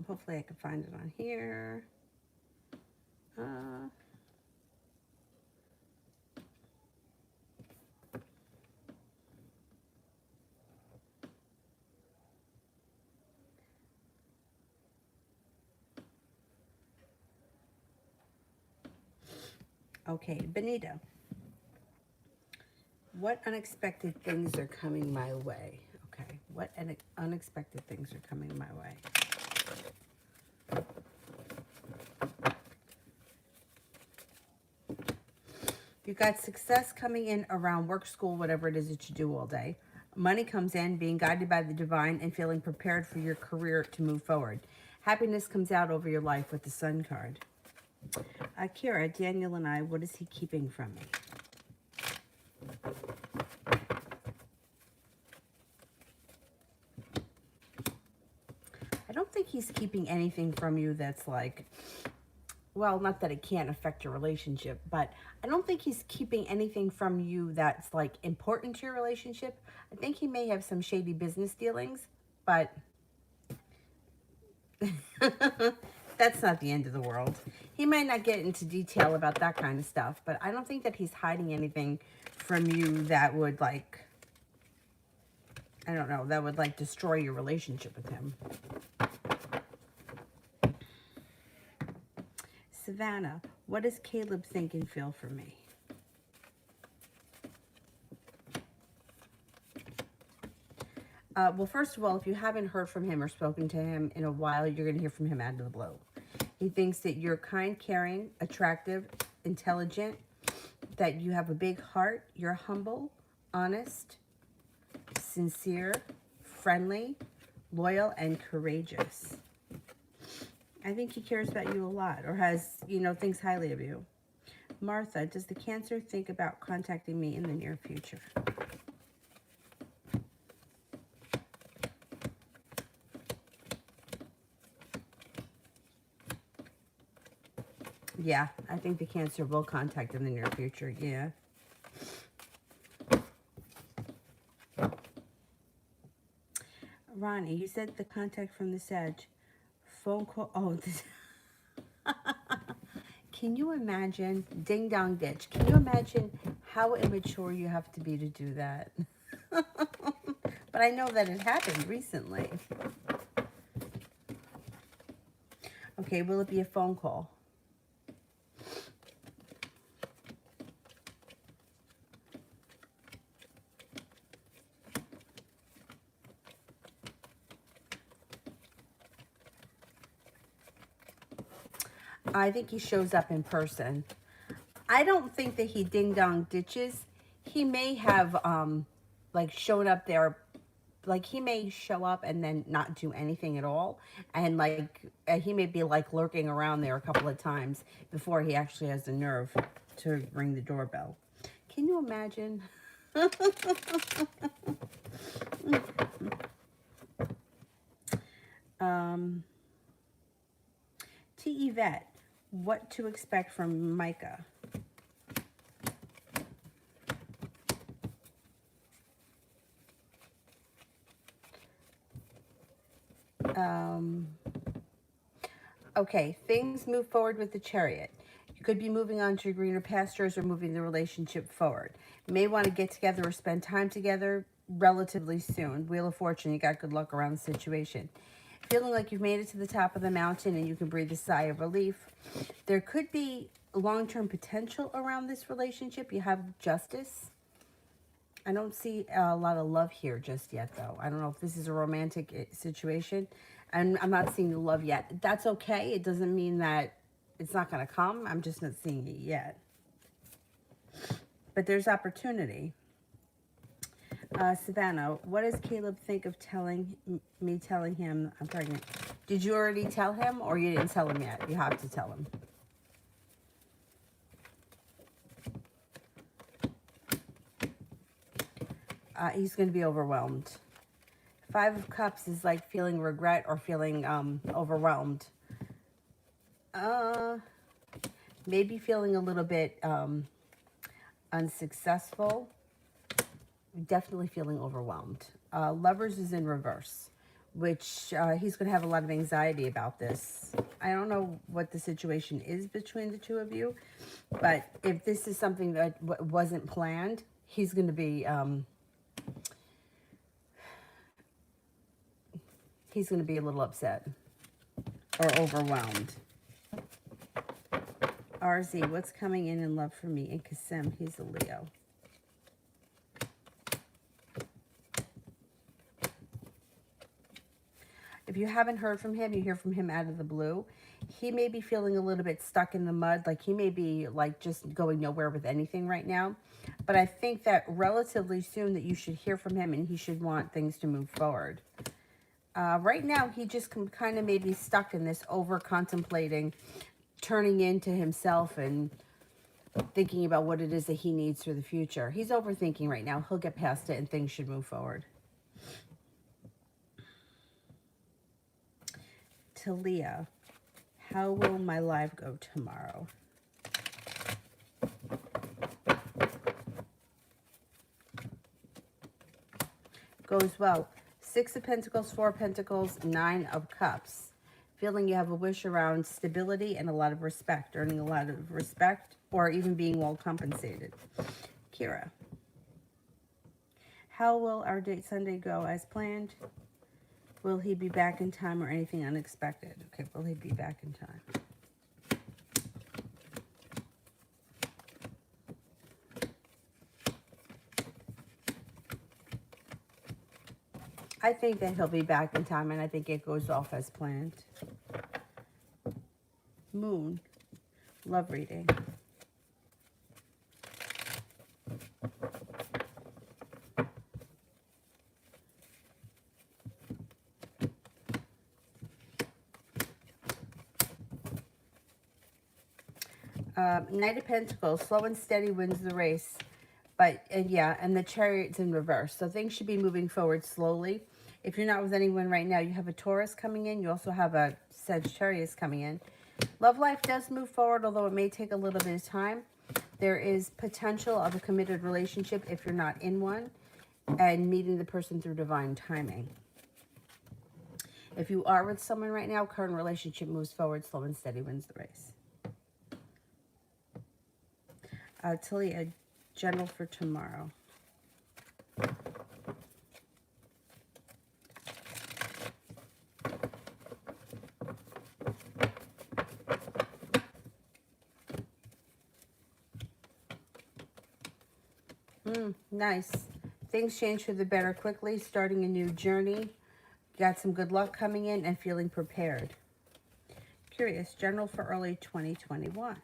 Hopefully I can find it on here. Uh, okay, Benita. What unexpected things are coming my way? Okay, what unexpected things are coming my way? You got success coming in around work, school, whatever it is that you do all day. Money comes in, being guided by the divine and feeling prepared for your career to move forward. Happiness comes out over your life with the Sun card. Kira, Daniel, and I, what is he keeping from me? I don't think he's keeping anything from you that's like, well, not that it can't affect your relationship, but I don't think he's keeping anything from you that's like important to your relationship. I think he may have some shady business dealings, but that's not the end of the world. He might not get into detail about that kind of stuff, but I don't think that he's hiding anything from you that would like, I don't know, that would like destroy your relationship with him. Savannah, what does Caleb think and feel for me? Well, first of all, if you haven't heard from him or spoken to him in a while, you're going to hear from him out of the blue. He thinks that you're kind, caring, attractive, intelligent, that you have a big heart, you're humble, honest, sincere, friendly, loyal, and courageous. I think he cares about you a lot, or has, thinks highly of you. Martha, does the Cancer think about contacting me in the near future? Yeah, I think the Cancer will contact in the near future, yeah. Ronnie, you said the contact from the Sag. Phone call, oh, this... Can you imagine, ding dong ditch, can you imagine how immature you have to be to do that? But I know that it happened recently. Okay, will it be a phone call? I think he shows up in person. I don't think that he ding dong ditches. He may have like shown up there, like he may show up and then not do anything at all, and like he may be like lurking around there a couple of times before he actually has the nerve to ring the doorbell. Can you imagine? um, T. Yvette, what to expect from Micah? Okay, things move forward with the Chariot. You could be moving on to greener pastures or moving the relationship forward. You may want to get together or spend time together relatively soon. Wheel of Fortune, you got good luck around the situation. Feeling like you've made it to the top of the mountain and you can breathe a sigh of relief. There could be long-term potential around this relationship. You have Justice. I don't see a lot of love here just yet, though. I don't know if this is a romantic situation. And I'm not seeing the love yet. That's okay. It doesn't mean that it's not going to come. I'm just not seeing it yet. But there's opportunity. Savannah, what does Caleb think of telling him I'm pregnant? Did you already tell him or you didn't tell him yet? You have to tell him. He's going to be overwhelmed. 5 of Cups is like feeling regret or feeling overwhelmed. Maybe feeling a little bit unsuccessful. Definitely feeling overwhelmed. Lovers is in reverse. which he's going to have a lot of anxiety about this. I don't know what the situation is between the two of you, but if this is something that wasn't planned, he's going to be a little upset or overwhelmed. RZ, what's coming in love for me? And Kasim, he's a Leo. If you haven't heard from him, you hear from him out of the blue. He may be feeling a little bit stuck in the mud, like he may be like just going nowhere with anything right now. But I think that relatively soon that you should hear from him and he should want things to move forward. Right now, he just kind of may be stuck in this over-contemplating, turning into himself and thinking about what it is that he needs for the future. He's overthinking right now. He'll get past it and things should move forward. Talia, how will my live go tomorrow? Goes well. 6 of Pentacles, 4 of Pentacles, 9 of Cups. Feeling you have a wish around stability and a lot of respect, earning a lot of respect, or even being well compensated. Kira, how will our date Sunday go as planned? Will he be back in time or anything unexpected? Okay, will he be back in time? I think that he'll be back in time, and I think it goes off as planned. Moon, love reading. Knight of Pentacles, slow and steady wins the race. But, and the Chariot's in reverse. So things should be moving forward slowly. If you're not with anyone right now, you have a Taurus coming in. You also have a Sagittarius coming in. Love life does move forward, although it may take a little bit of time. There is potential of a committed relationship if you're not in one, and meeting the person through divine timing. If you are with someone right now, current relationship moves forward, slow and steady wins the race. Talia, general for tomorrow. Nice. Things change for the better quickly, starting a new journey. Got some good luck coming in and feeling prepared. Curious, general for early 2021.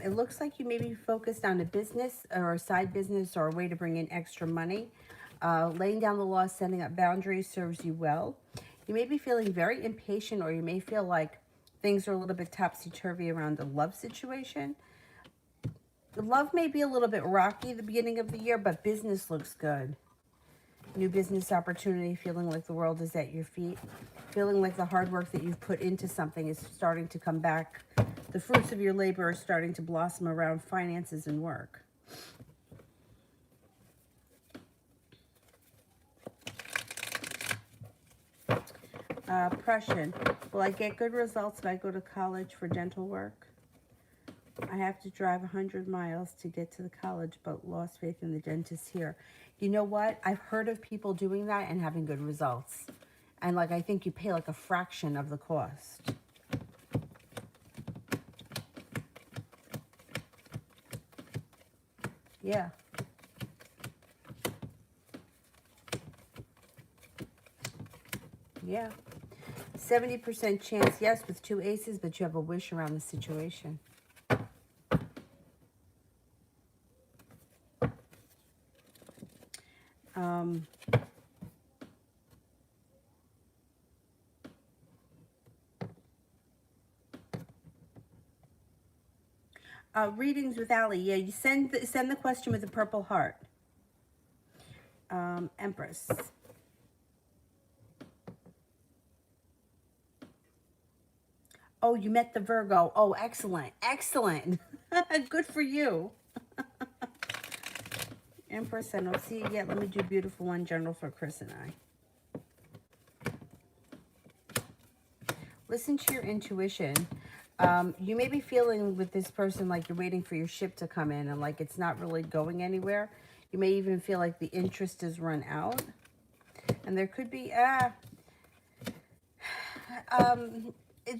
It looks like you may be focused on a business or a side business or a way to bring in extra money. Laying down the law, setting up boundaries serves you well. You may be feeling very impatient, or you may feel like things are a little bit topsy-turvy around the love situation. Love may be a little bit rocky at the beginning of the year, but business looks good. New business opportunity, feeling like the world is at your feet. Feeling like the hard work that you've put into something is starting to come back. The fruits of your labor are starting to blossom around finances and work. Prussian, will I get good results if I go to college for dental work? I have to drive 100 miles to get to the college, but lost faith in the dentist here. You know what? I've heard of people doing that and having good results. And like, I think you pay like a fraction of the cost. Yeah. Yeah. 70% chance, yes, with 2 aces, but you have a wish around the situation. Readings with Allie. Yeah, you send the question with the purple heart. Empress. Oh, you met the Virgo. Oh, excellent. Excellent. Good for you. Empress, I don't see it yet. Let me do beautiful one general for Chris and I. Listen to your intuition. You may be feeling with this person like you're waiting for your ship to come in and like it's not really going anywhere. You may even feel like the interest is run out. And there could be,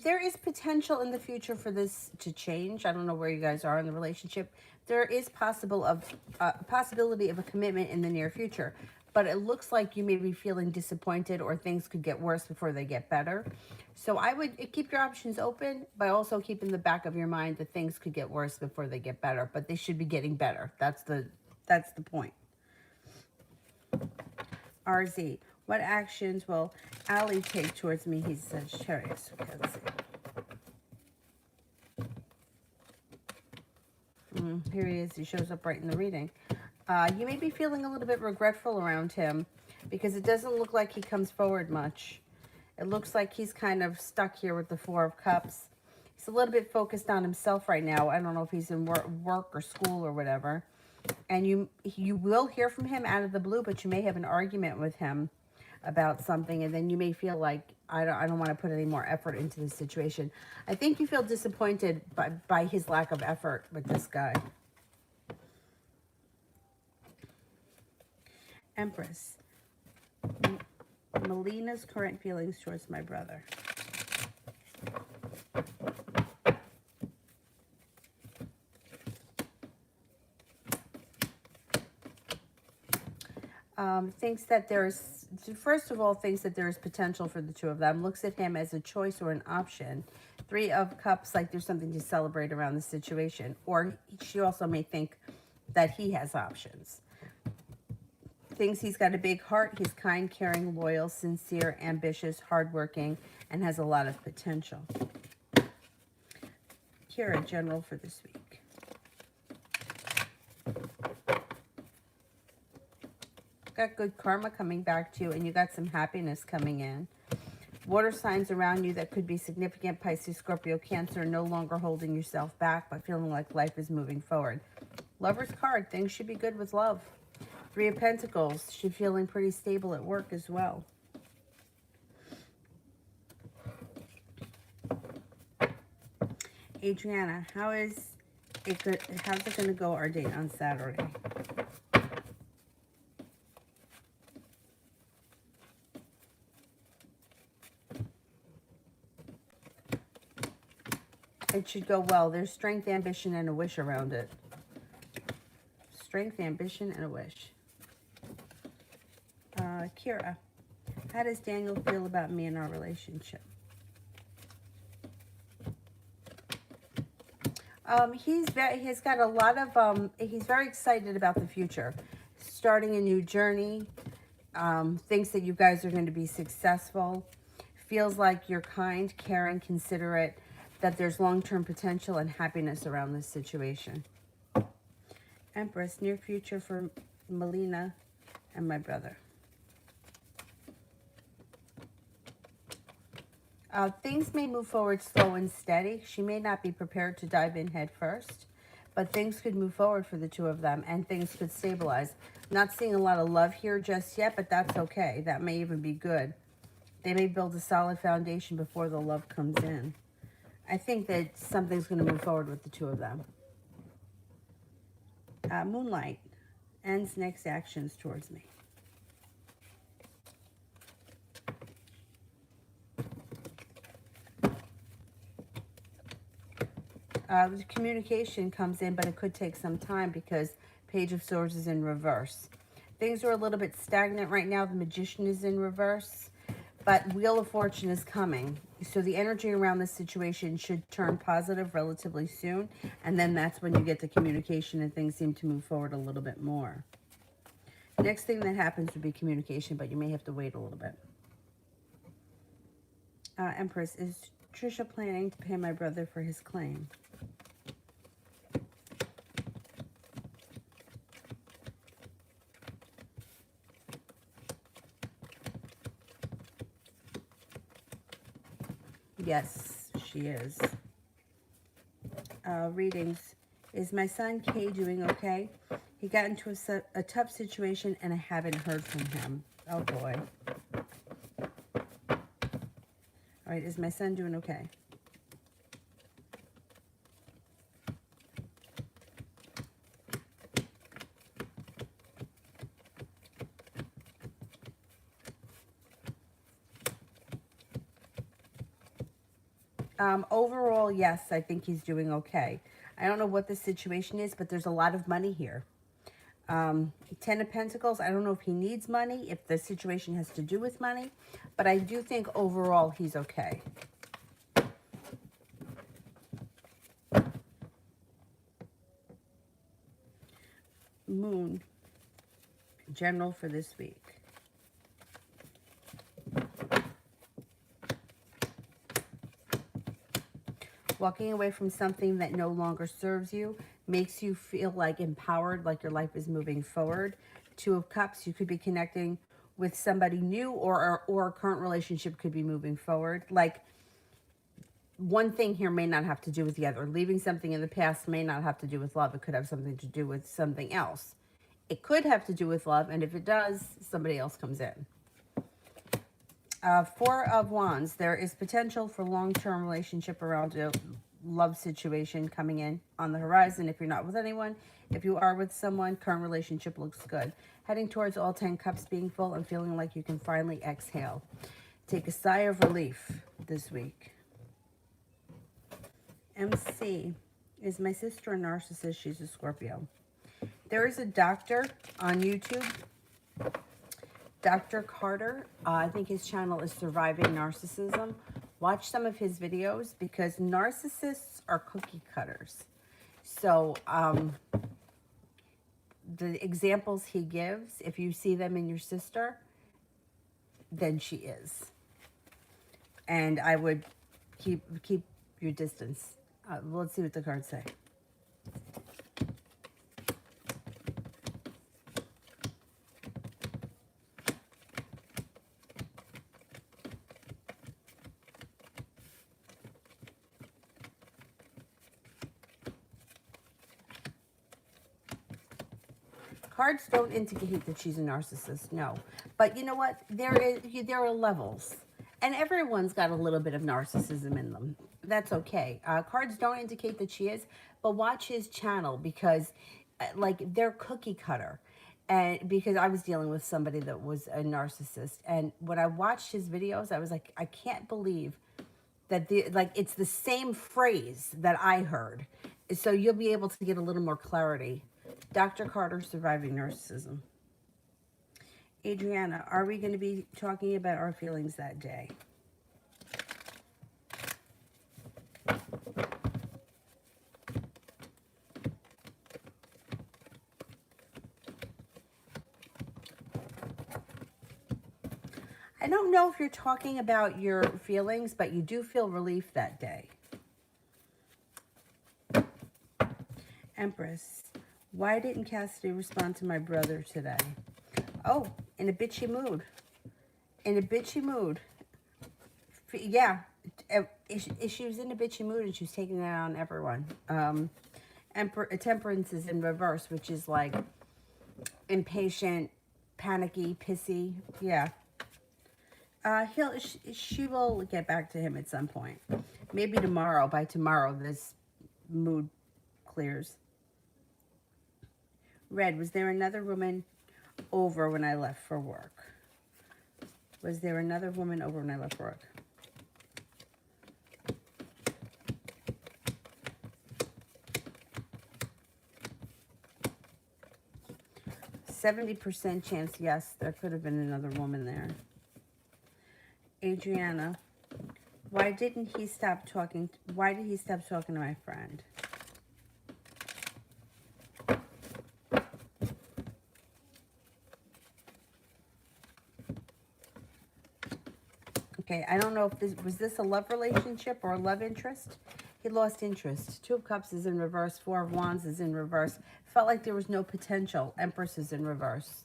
there is potential in the future for this to change. I don't know where you guys are in the relationship. There is possibility of a commitment in the near future, but it looks like you may be feeling disappointed or things could get worse before they get better. So I would keep your options open, but also keep in the back of your mind that things could get worse before they get better, but they should be getting better. That's the point. RZ, what actions will Ali take towards me? He says, Sagittarius. Okay, let's see. Here he is. He shows up right in the reading. You may be feeling a little bit regretful around him because it doesn't look like he comes forward much. It looks like he's kind of stuck here with the Four of Cups. He's a little bit focused on himself right now. I don't know if he's in work or school or whatever. And you will hear from him out of the blue, but you may have an argument with him about something, and then you may feel like I don't want to put any more effort into this situation. I think you feel disappointed by his lack of effort with this guy. Empress. Melina's current feelings towards my brother. Thinks that there's, first of all, thinks that there's potential for the two of them. Looks at him as a choice or an option. Three of Cups, like there's something to celebrate around the situation. Or she also may think that he has options. Thinks he's got a big heart. He's kind, caring, loyal, sincere, ambitious, hardworking, and has a lot of potential. Kira, general for this week. Got good karma coming back to you, and you got some happiness coming in. Water signs around you that could be significant: Pisces, Scorpio, Cancer, no longer holding yourself back, but feeling like life is moving forward. Lover's card, things should be good with love. Three of Pentacles, she's feeling pretty stable at work as well. Adriana, how's it going to go our date on Saturday? It should go well. There's strength, ambition, and a wish around it. Strength, ambition, and a wish. Kira, how does Daniel feel about me and our relationship? He's got a lot of, he's very excited about the future. Starting a new journey. Thinks that you guys are going to be successful. Feels like you're kind, caring, considerate. That there's long-term potential and happiness around this situation. Empress, near future for Melina and my brother. Things may move forward slow and steady. She may not be prepared to dive in head first, but things could move forward for the two of them and things could stabilize. Not seeing a lot of love here just yet, but that's okay. That may even be good. They may build a solid foundation before the love comes in. I think that something's going to move forward with the two of them. Moonlight ends next actions towards me. The communication comes in, but it could take some time because Page of Swords is in reverse. Things are a little bit stagnant right now. The Magician is in reverse, but Wheel of Fortune is coming. So the energy around this situation should turn positive relatively soon. And then that's when you get the communication and things seem to move forward a little bit more. Next thing that happens would be communication, but you may have to wait a little bit. Empress, is Trisha planning to pay my brother for his claim? Yes, she is. Readings. Is my son Kay doing okay? He got into a tough situation and I haven't heard from him. Oh boy. All right, is my son doing okay? Overall, yes, I think he's doing okay. I don't know what the situation is, but there's a lot of money here. Ten of Pentacles, I don't know if he needs money, if the situation has to do with money, but I do think overall he's okay. Moon, general for this week. Walking away from something that no longer serves you makes you feel like empowered, like your life is moving forward. Two of Cups, you could be connecting with somebody new, or a current relationship could be moving forward. Like, one thing here may not have to do with the other. Leaving something in the past may not have to do with love. It could have something to do with something else. It could have to do with love, and if it does, somebody else comes in. Four of Wands, there is potential for long-term relationship around a love situation coming in on the horizon. If you're not with anyone, if you are with someone, current relationship looks good. Heading towards all 10 cups being full and feeling like you can finally exhale. Take a sigh of relief this week. MC, is my sister a narcissist? She's a Scorpio. There is a doctor on YouTube, Dr. Carter. I think his channel is Surviving Narcissism. Watch some of his videos because narcissists are cookie cutters. So the examples he gives, if you see them in your sister, then she is. And I would keep your distance. Let's see what the cards say. Cards don't indicate that she's a narcissist, no. But you know what? There are levels. And everyone's got a little bit of narcissism in them. That's okay. Cards don't indicate that she is, but watch his channel because, like, they're cookie cutter. And because I was dealing with somebody that was a narcissist. And when I watched his videos, I was like, I can't believe that it's the same phrase that I heard. So you'll be able to get a little more clarity. Dr. Carter, Surviving Narcissism. Adriana, are we going to be talking about our feelings that day? I don't know if you're talking about your feelings, but you do feel relief that day. Empress, why didn't Cassidy respond to my brother today? Oh, in a bitchy mood. In a bitchy mood. Yeah, she was in a bitchy mood and she was taking that on everyone. Temperance is in reverse, which is like impatient, panicky, pissy. Yeah. She will get back to him at some point. Maybe tomorrow. By tomorrow, this mood clears. Red, was there another woman over when I left for work? Was there another woman over when I left for work? %70 chance, yes, there could have been another woman there. Adriana, why did he stop talking to my friend? Okay, I don't know if was this a love relationship or a love interest? He lost interest. Two of Cups is in reverse. Four of Wands is in reverse. Felt like there was no potential. Empress is in reverse.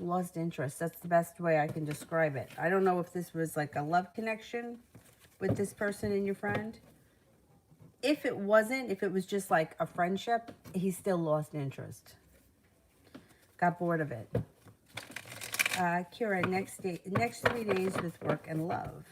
Lost interest. That's the best way I can describe it. I don't know if this was like a love connection with this person and your friend. If it wasn't, if it was just like a friendship, he still lost interest. Got bored of it. Kira, next 3 days with work and love.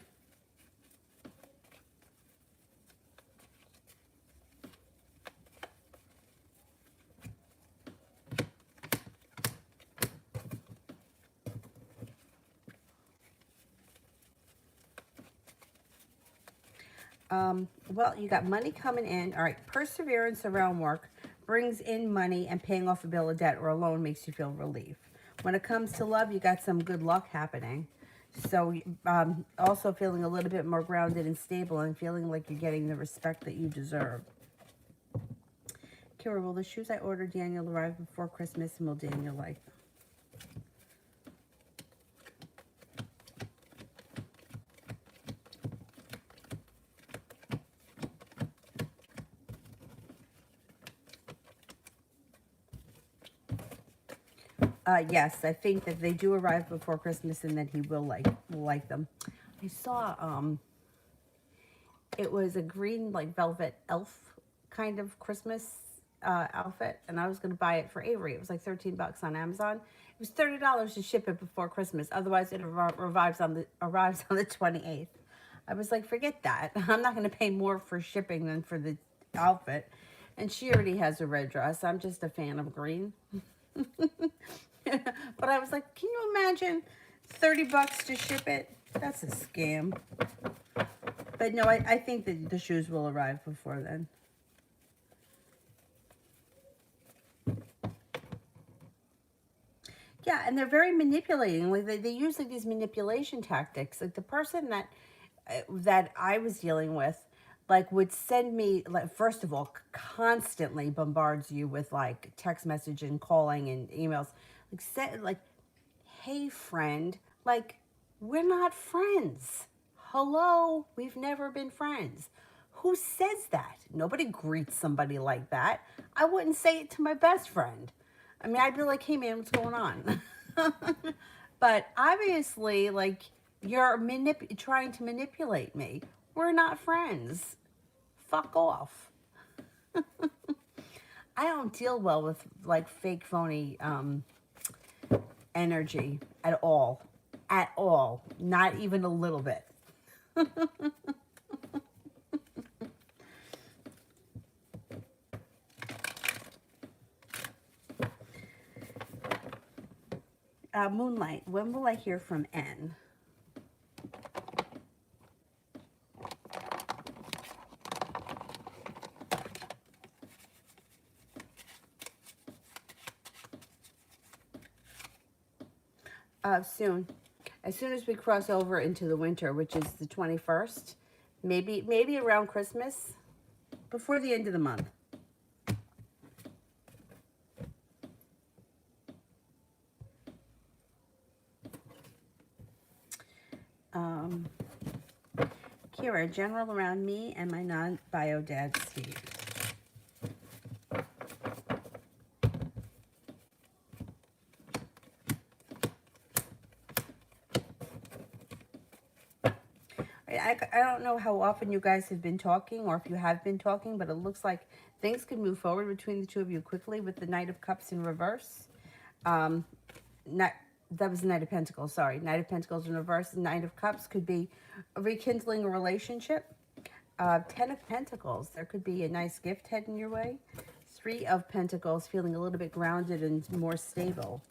Well, you got money coming in. All right, perseverance around work brings in money, and paying off a bill of debt or a loan makes you feel relief. When it comes to love, you got some good luck happening. So also feeling a little bit more grounded and stable and feeling like you're getting the respect that you deserve. Kira, will the shoes I ordered Daniel arrive before Christmas, and will Daniel like them? Yes, I think that they do arrive before Christmas and that he will like them. I saw it was a green like velvet elf kind of Christmas outfit, and I was gonna buy it for Avery. It was like $13 on Amazon. It was $30 to ship it before Christmas. Otherwise, it arrives on the 28th. I was like, forget that. I'm not gonna pay more for shipping than for the outfit. And she already has a red dress. I'm just a fan of green. But I was like, can you imagine $30 to ship it? That's a scam. But no, I think that the shoes will arrive before then. Yeah, and they're very manipulating. Like they use like these manipulation tactics. Like the person that I was dealing with, like would send me like first of all constantly bombards you with like text message and calling and emails. Like said like, hey friend, like we're not friends. Hello, we've never been friends. Who says that? Nobody greets somebody like that. I wouldn't say it to my best friend. I mean, I'd be like, hey man, what's going on? But obviously, like, you're trying to manipulate me. We're not friends. Fuck off. I don't deal well with like fake, phony energy at all. At all. Not even a little bit. Moonlight, when will I hear from N? Soon. As soon as we cross over into the winter, which is the 21st, maybe around Christmas, before the end of the month. Kira, general around me and my non-bio dad, Steve. I don't know how often you guys have been talking or if you have been talking, but it looks like things could move forward between the two of you quickly with the Knight of Cups in reverse. Not that was the Knight of Pentacles, sorry. Knight of Pentacles in reverse. Knight of Cups could be rekindling a relationship. 10 of Pentacles, there could be a nice gift heading your way. 3 of Pentacles, feeling a little bit grounded and more stable.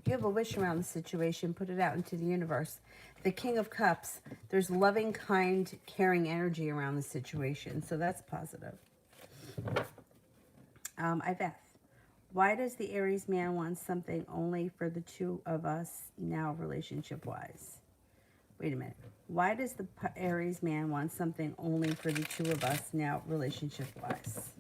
You have a wish around the situation, put it out into the universe. The King of Cups, there's loving, kind, caring energy around the situation, so that's positive. Iveth, why does the Aries man want something only for the two of us now relationship-wise? Wait a minute. Why does the Aries man want something only for the two of us now relationship-wise?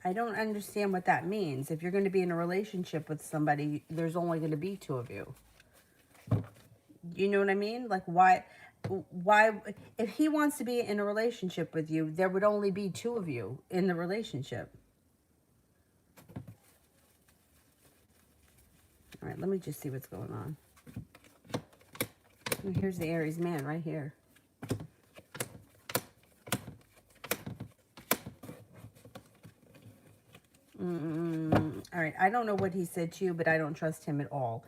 I don't understand what that means. If you're going to be in a relationship with somebody, there's only going to be 2 of you. You know what I mean? Like, why, if he wants to be in a relationship with you, there would only be 2 of you in the relationship. All right, let me just see what's going on. And here's the Aries man right here. All right, I don't know what he said to you, but I don't trust him at all.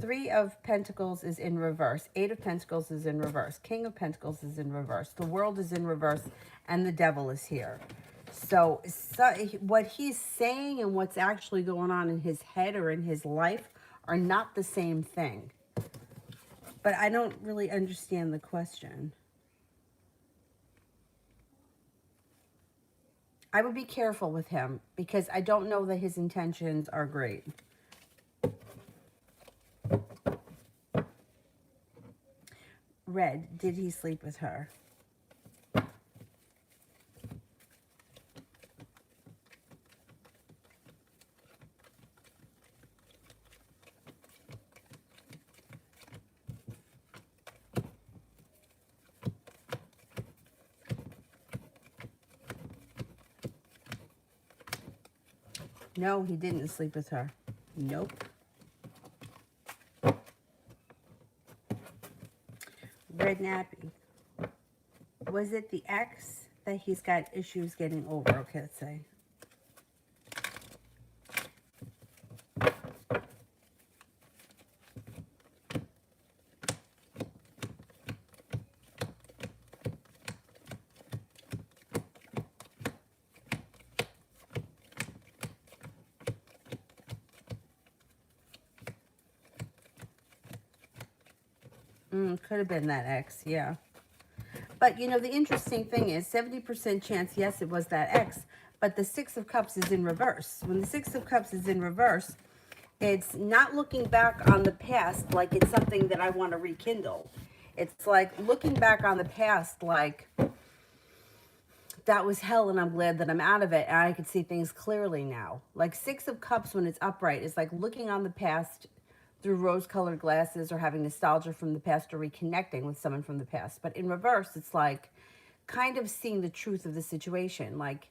Three of Pentacles is in reverse. Eight of Pentacles is in reverse. King of Pentacles is in reverse. The World is in reverse, and the Devil is here. So what he's saying and what's actually going on in his head or in his life are not the same thing. But I don't really understand the question. I would be careful with him because I don't know that his intentions are great. Red, did he sleep with her? No, he didn't sleep with her. Nope. Red Nappy. Was it the ex that he's got issues getting over? Okay, let's say. Could have been that ex, yeah. But, you know, the interesting thing is 70% chance, yes, it was that ex, but the Six of Cups is in reverse. When the Six of Cups is in reverse, it's not looking back on the past like it's something that I want to rekindle. It's like looking back on the past like that was hell and I'm glad that I'm out of it and I can see things clearly now. Like Six of Cups when it's upright is like looking on the past through rose-colored glasses or having nostalgia from the past or reconnecting with someone from the past. But in reverse, it's like kind of seeing the truth of the situation. Like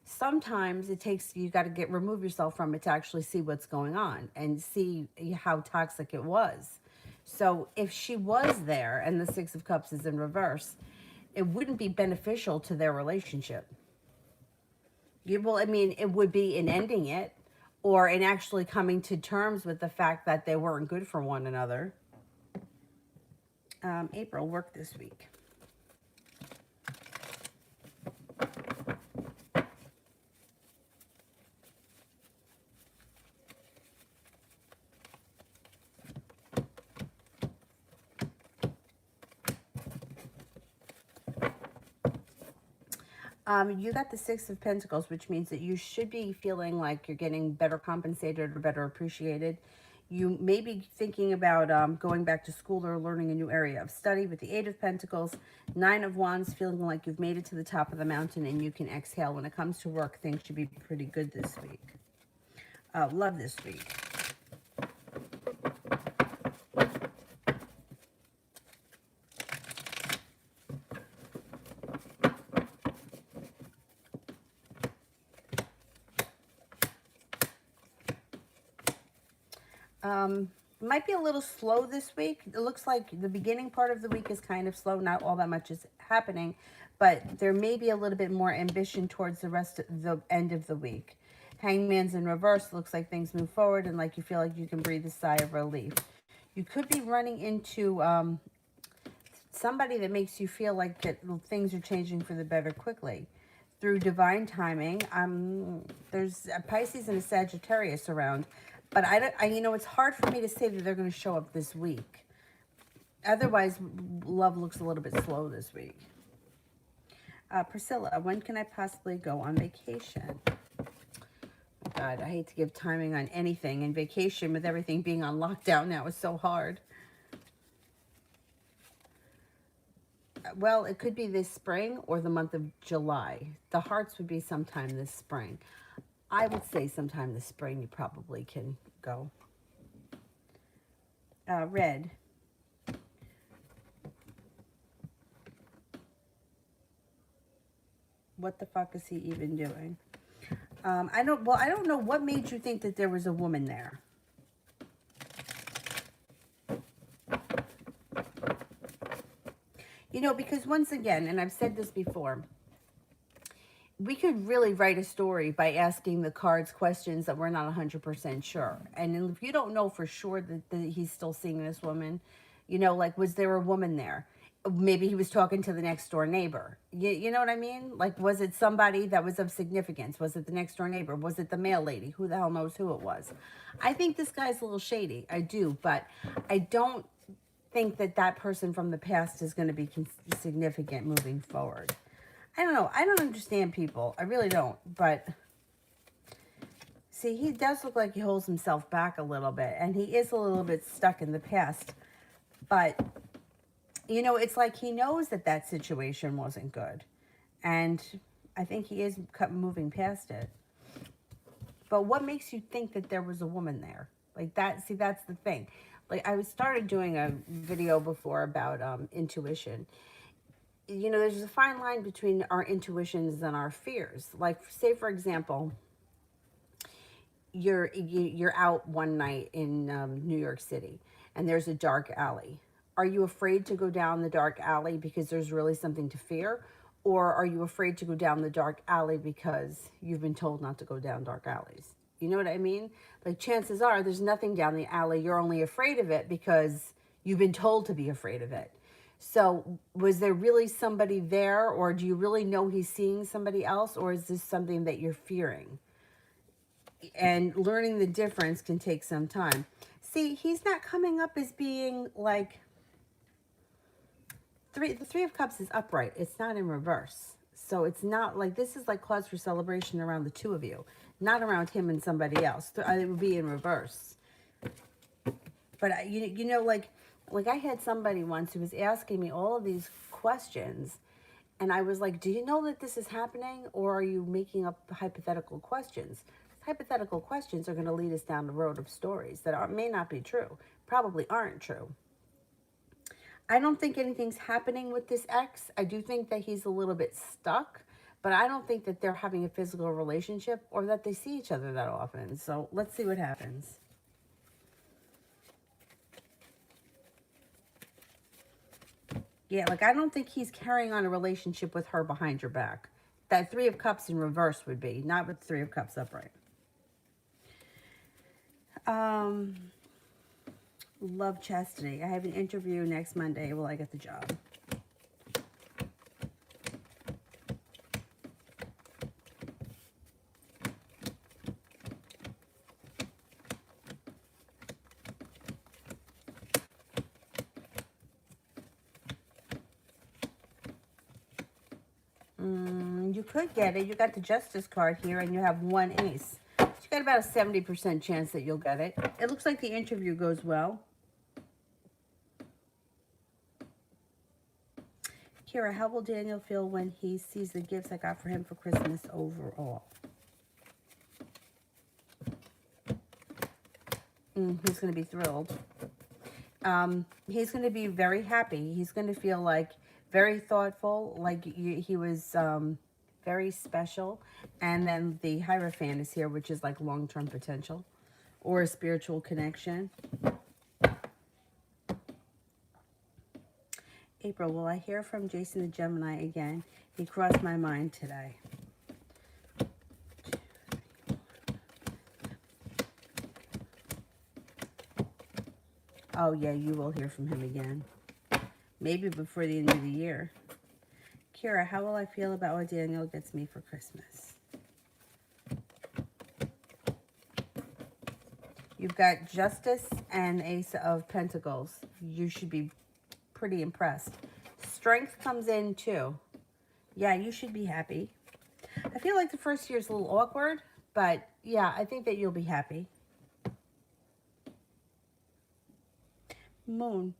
sometimes it takes, you got to remove yourself from it to actually see what's going on and see how toxic it was. So if she was there and the Six of Cups is in reverse, it wouldn't be beneficial to their relationship. Well, I mean, it would be in ending it or in actually coming to terms with the fact that they weren't good for one another. April, work this week. You got the Six of Pentacles, which means that you should be feeling like you're getting better compensated or better appreciated. You may be thinking about going back to school or learning a new area of study with the Eight of Pentacles. Nine of Wands, feeling like you've made it to the top of the mountain and you can exhale. When it comes to work, things should be pretty good this week. Love this week. Might be a little slow this week. It looks like the beginning part of the week is kind of slow. Not all that much is happening, but there may be a little bit more ambition towards the rest of the end of the week. Hangman's in reverse. Looks like things move forward and like you feel like you can breathe a sigh of relief. You could be running into somebody that makes you feel like that things are changing for the better quickly. Through divine timing, there's a Pisces and a Sagittarius around. But you know, it's hard for me to say that they're going to show up this week. Otherwise, love looks a little bit slow this week. Priscilla, when can I possibly go on vacation? God, I hate to give timing on anything. And vacation, with everything being on lockdown now, is so hard. Well, it could be this spring or the month of July. The hearts would be sometime this spring. I would say sometime this spring you probably can go. Red. What the fuck is he even doing? I don't know what made you think that there was a woman there. You know, because once again, and I've said this before, we could really write a story by asking the cards questions that we're not 100% sure. And if you don't know for sure that he's still seeing this woman, you know, like, was there a woman there? Maybe he was talking to the next door neighbor. You know what I mean? Like, was it somebody that was of significance? Was it the next door neighbor? Was it the mail lady? Who the hell knows who it was? I think this guy's a little shady. I do. But I don't think that that person from the past is going to be significant moving forward. I don't know. I don't understand people. I really don't. But see, he does look like he holds himself back a little bit. And he is a little bit stuck in the past. But, you know, it's like he knows that that situation wasn't good. And I think he is moving past it. But what makes you think that there was a woman there? Like that, see, that's the thing. Like, I started doing a video before about intuition. You know, there's a fine line between our intuitions and our fears. Like, say, for example, you're out one night in New York City, and there's a dark alley. Are you afraid to go down the dark alley because there's really something to fear? Or are you afraid to go down the dark alley because you've been told not to go down dark alleys? You know what I mean? Like, chances are there's nothing down the alley. You're only afraid of it because you've been told to be afraid of it. So was there really somebody there, or do you really know he's seeing somebody else, or is this something that you're fearing? And learning the difference can take some time. See, he's not coming up as being like the Three of Cups is upright. It's not in reverse. So it's not like, this is like cause for celebration around the two of you, not around him and somebody else. It would be in reverse. But you know, like I had somebody once who was asking me all of these questions, and I was like, do you know that this is happening, or are you making up hypothetical questions? Hypothetical questions are going to lead us down the road of stories that may not be true, probably aren't true. I don't think anything's happening with this ex. I do think that he's a little bit stuck, but I don't think that they're having a physical relationship or that they see each other that often. So let's see what happens. Yeah, like, I don't think he's carrying on a relationship with her behind your back. That Three of Cups in reverse would be, not with Three of Cups upright. Love, chastity. I have an interview next Monday. Will I get the job? You could get it. You got the Justice card here, and you have one ace. So you got about a 70% chance that you'll get it. It looks like the interview goes well. Kira, how will Daniel feel when he sees the gifts I got for him for Christmas overall? He's going to be thrilled. He's going to be very happy. He's going to feel like very thoughtful, like he was very special. And then the Hierophant is here, which is like long-term potential or a spiritual connection. April, will I hear from Jason the Gemini again? He crossed my mind today. Oh, yeah, you will hear from him again. Maybe before the end of the year. Kira, how will I feel about what Daniel gets me for Christmas? You've got Justice and Ace of Pentacles. You should be pretty impressed. Strength comes in too. Yeah, you should be happy. I feel like the first year is a little awkward, but yeah, I think that you'll be happy. Moon,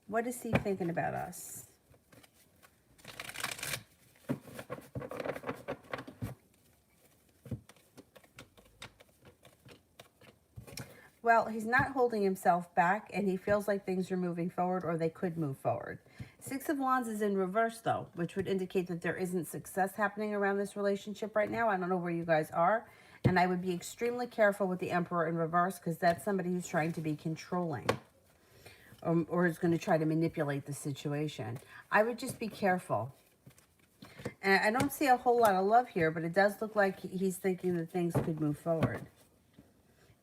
what is he thinking about us? Well, he's not holding himself back, and he feels like things are moving forward, or they could move forward. Six of Wands is in reverse, though, which would indicate that there isn't success happening around this relationship right now. I don't know where you guys are, and I would be extremely careful with the Emperor in reverse, because that's somebody who's trying to be controlling. or is going to try to manipulate the situation. I would just be careful. And I don't see a whole lot of love here, but it does look like he's thinking that things could move forward.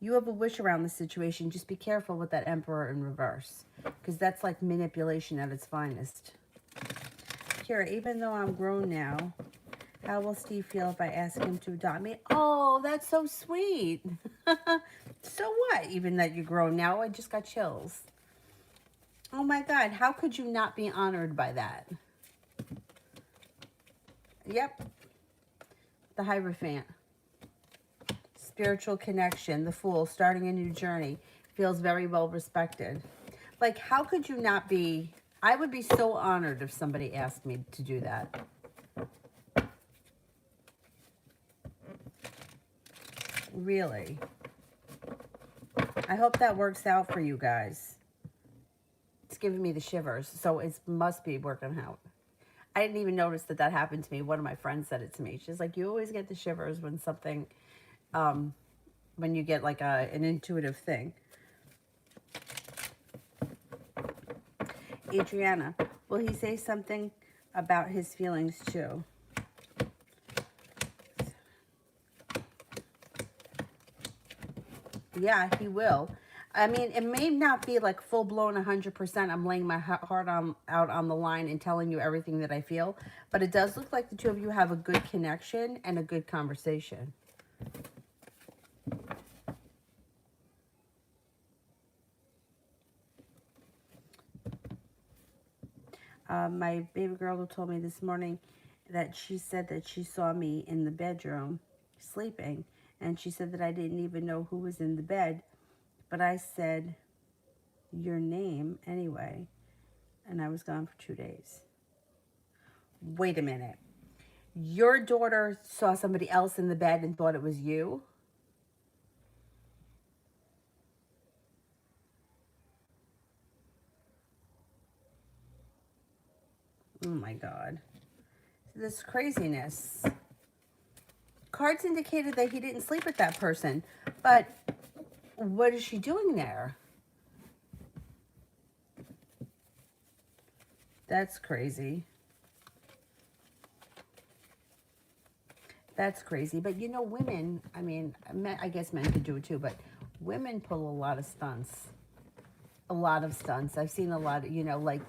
You have a wish around the situation. Just be careful with that Emperor in reverse, because that's like manipulation at its finest. Kira, even though I'm grown now, how will Steve feel if I ask him to adopt me? Oh, that's so sweet. So what? Even that you're grown now, I just got chills. Oh my God, how could you not be honored by that? Yep, the Hierophant. Spiritual connection, the Fool, starting a new journey, feels very well respected. Like, how could you not be? I would be so honored if somebody asked me to do that. Really. I hope that works out for you guys. It's giving me the shivers, so it must be working out. I didn't even notice that happened to me. One of my friends said it to me. She's like, you always get the shivers when something, when you get like an intuitive thing. Adriana, will he say something about his feelings too? Yeah, he will. I mean, it may not be like full blown 100%. I'm laying my heart out on the line and telling you everything that I feel, but it does look like the two of you have a good connection and a good conversation. My baby girl who told me this morning that she said that she saw me in the bedroom sleeping, and she said that I didn't even know who was in the bed, but I said your name anyway, and I was gone for 2 days. Wait a minute. Your daughter saw somebody else in the bed and thought it was you? Oh my God. This craziness. Cards indicated that he didn't sleep with that person, but what is she doing there? That's crazy. That's crazy. But you know, women, I mean, men, I guess men could do it too, but women pull a lot of stunts. A lot of stunts. I've seen a lot of, you know, like,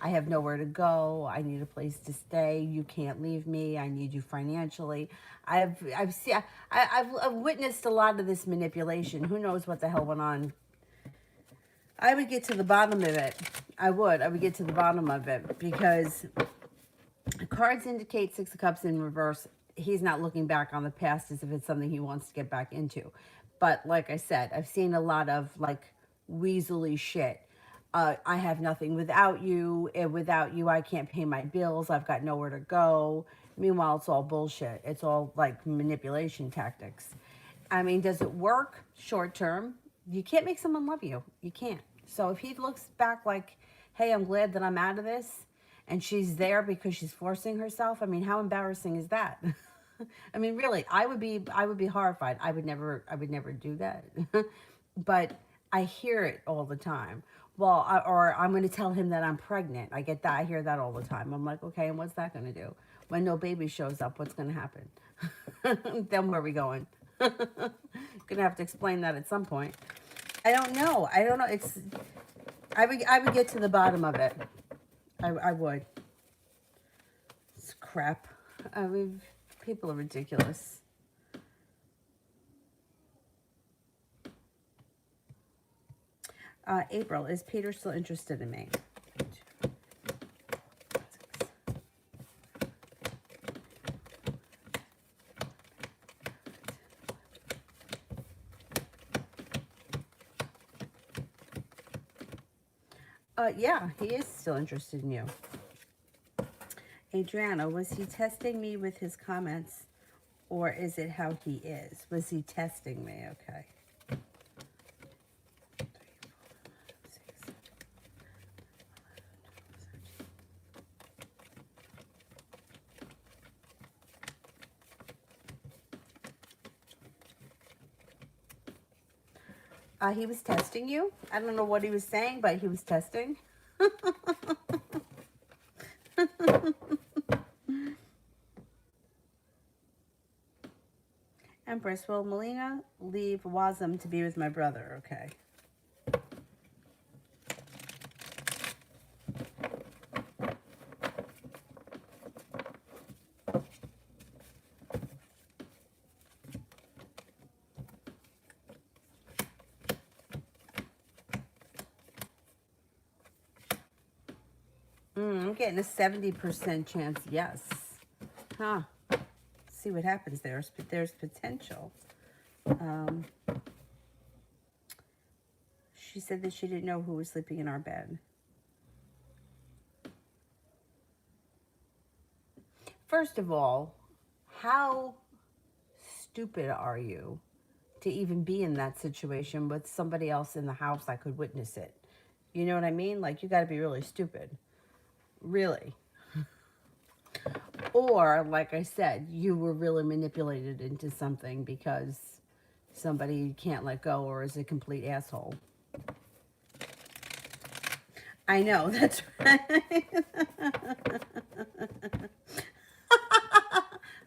I have nowhere to go. I need a place to stay. You can't leave me. I need you financially. I've witnessed a lot of this manipulation. Who knows what the hell went on? I would get to the bottom of it. I would get to the bottom of it, because cards indicate Six of Cups in reverse. He's not looking back on the past as if it's something he wants to get back into. But like I said, I've seen a lot of like weaselly shit. I have nothing without you. And without you, I can't pay my bills. I've got nowhere to go. Meanwhile, it's all bullshit. It's all like manipulation tactics. I mean, does it work short term? You can't make someone love you. You can't. So if he looks back like, hey, I'm glad that I'm out of this, and she's there because she's forcing herself, I mean, how embarrassing is that? I mean, really, I would be horrified. I would never do that. But I hear it all the time. Well, or I'm going to tell him that I'm pregnant. I get that. I hear that all the time. I'm like, okay, and what's that going to do? When no baby shows up, what's going to happen? Then where are we going? Gonna have to explain that at some point. I don't know. It's I would get to the bottom of it. I would. It's crap. I mean, people are ridiculous. April, is Peter still interested in me? Yeah, he is still interested in you. Adriana, was he testing me with his comments, or is it how he is? Was he testing me? Okay. He was testing you. I don't know what he was saying, but he was testing. Empress, will Melina leave Wazam to be with my brother? Okay. I'm getting a 70% chance, yes. Huh. See what happens there. There's potential. She said that she didn't know who was sleeping in our bed. First of all, how stupid are you to even be in that situation with somebody else in the house that could witness it? You know what I mean? Like, you got to be really stupid. Really. Or, like I said, you were really manipulated into something because somebody you can't let go or is a complete asshole. I know, that's right.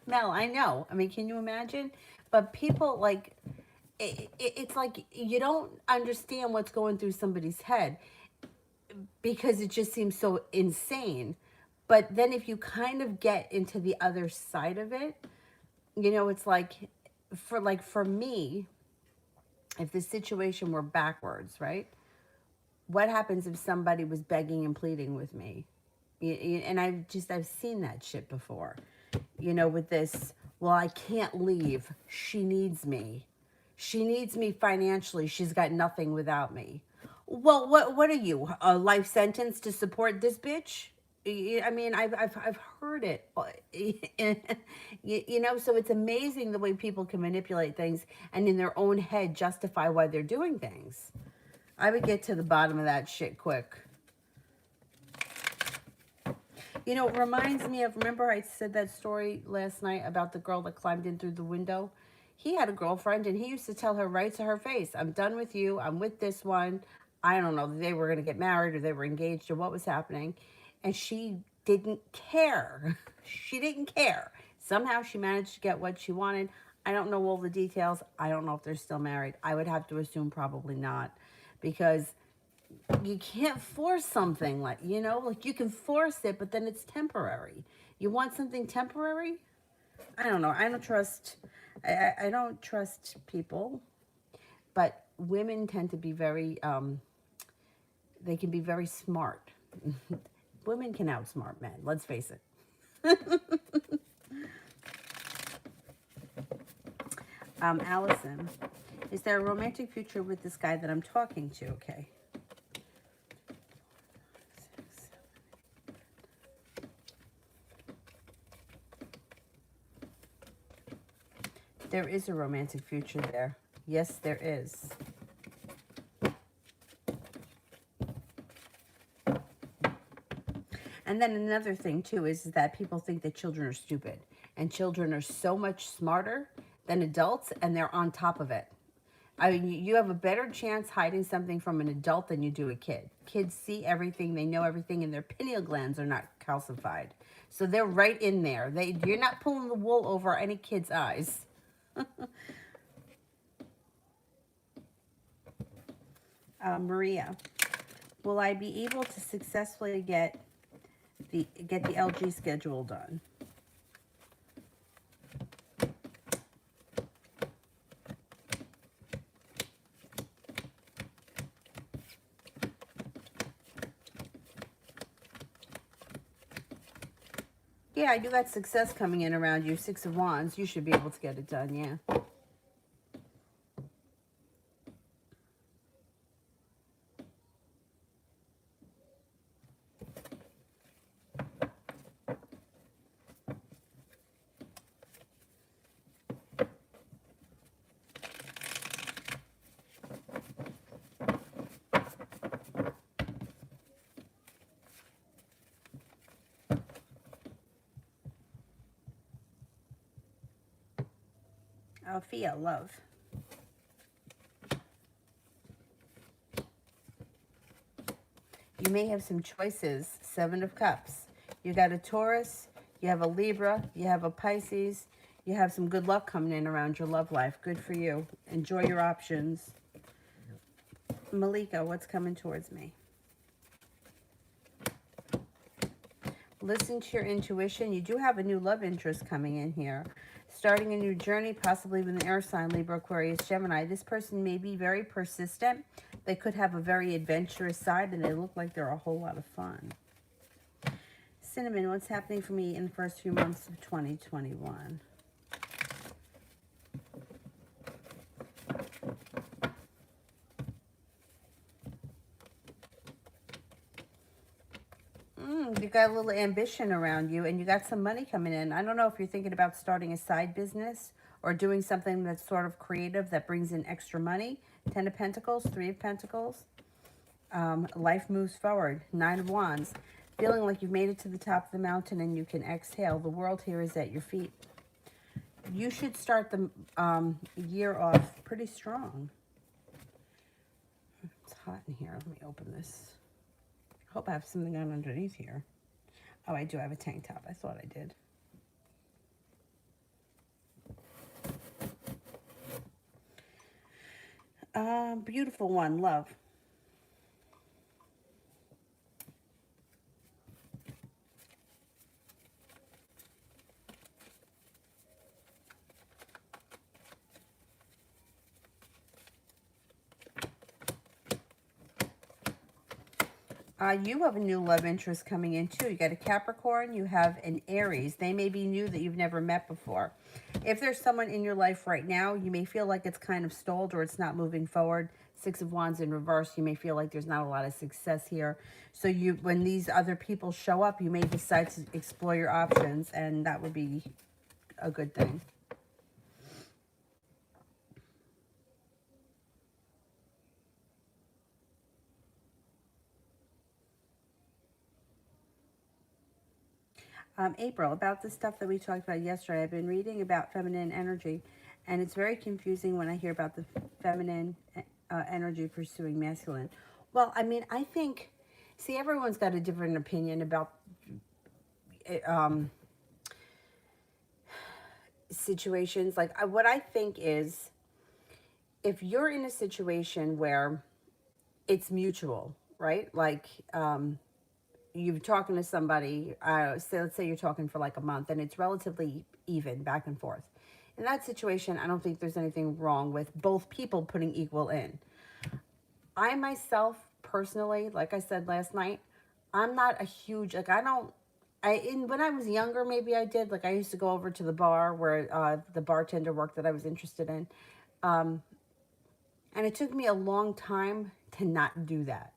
Mel, I know. I mean, can you imagine? But people, like, it's like you don't understand what's going through somebody's head because it just seems so insane. But then if you kind of get into the other side of it, you know, it's like for me, if the situation were backwards, right? What happens if somebody was begging and pleading with me? And I've seen that shit before. You know, with this, well, I can't leave. She needs me. She needs me financially. She's got nothing without me. Well, what are you? A life sentence to support this bitch? I mean, I've heard it. You know, so it's amazing the way people can manipulate things and in their own head justify why they're doing things. I would get to the bottom of that shit quick. You know, it reminds me of, remember I said that story last night about the girl that climbed in through the window? He had a girlfriend and he used to tell her right to her face, I'm done with you. I'm with this one. I don't know, they were going to get married or they were engaged or what was happening. And she didn't care. She didn't care. Somehow she managed to get what she wanted. I don't know all the details. I don't know if they're still married. I would have to assume probably not, because you can't force something, like, you know, like you can force it, but then it's temporary. You want something temporary? I don't know. I don't trust people, but women tend to be very, they can be very smart. Women can outsmart men, let's face it. Allison, is there a romantic future with this guy that I'm talking to? Okay. There is a romantic future there. Yes, there is. And then another thing too is that people think that children are stupid, and children are so much smarter than adults, and they're on top of it. I mean, you have a better chance hiding something from an adult than you do a kid. Kids see everything, they know everything, and their pineal glands are not calcified. So they're right in there. You're not pulling the wool over any kid's eyes. Maria, will I be able to successfully get the LG schedule done? Yeah, you got success coming in around you. 6 of Wands. You should be able to get it done, yeah. Althea, love. may have some choices. Seven of Cups. You got a Taurus, you have a Libra, you have a Pisces, you have some good luck coming in around your love life. Good for you. Enjoy your options. Malika, what's coming towards me? Listen to your intuition. You do have a new love interest coming in here. Starting a new journey, possibly with an air sign, Libra, Aquarius, Gemini. This person may be very persistent. They could have a very adventurous side, and they look like they're a whole lot of fun. Cinnamon, what's happening for me in the first few months of 2021? You got a little ambition around you, and you got some money coming in. I don't know if you're thinking about starting a side business or doing something that's sort of creative that brings in extra money. Ten of Pentacles, Three of Pentacles. Life moves forward. Nine of Wands. Feeling like you've made it to the top of the mountain and you can exhale. The world here is at your feet. You should start the year off pretty strong. It's hot in here. Let me open this. I hope I have something on underneath here. Oh, I do have a tank top. I thought I did. Beautiful one, love. You have a new love interest coming in too. You got a Capricorn, you have an Aries. They may be new that you've never met before. If there's someone in your life right now, you may feel like it's kind of stalled or it's not moving forward. Six of Wands in reverse, you may feel like there's not a lot of success here. So when these other people show up, you may decide to explore your options, and that would be a good thing. April, about the stuff that we talked about yesterday, I've been reading about feminine energy, and it's very confusing when I hear about the feminine energy pursuing masculine. Well, I mean, I think, see, everyone's got a different opinion about situations. Like, what I think is, if you're in a situation where it's mutual, right? Like, you're talking to somebody, let's say you're talking for like a month, and it's relatively even back and forth. In that situation, I don't think there's anything wrong with both people putting equal in. I myself, personally, like I said last night, I'm not a huge, like, when I was younger, maybe I did. Like, I used to go over to the bar where the bartender worked that I was interested in. And it took me a long time to not do that.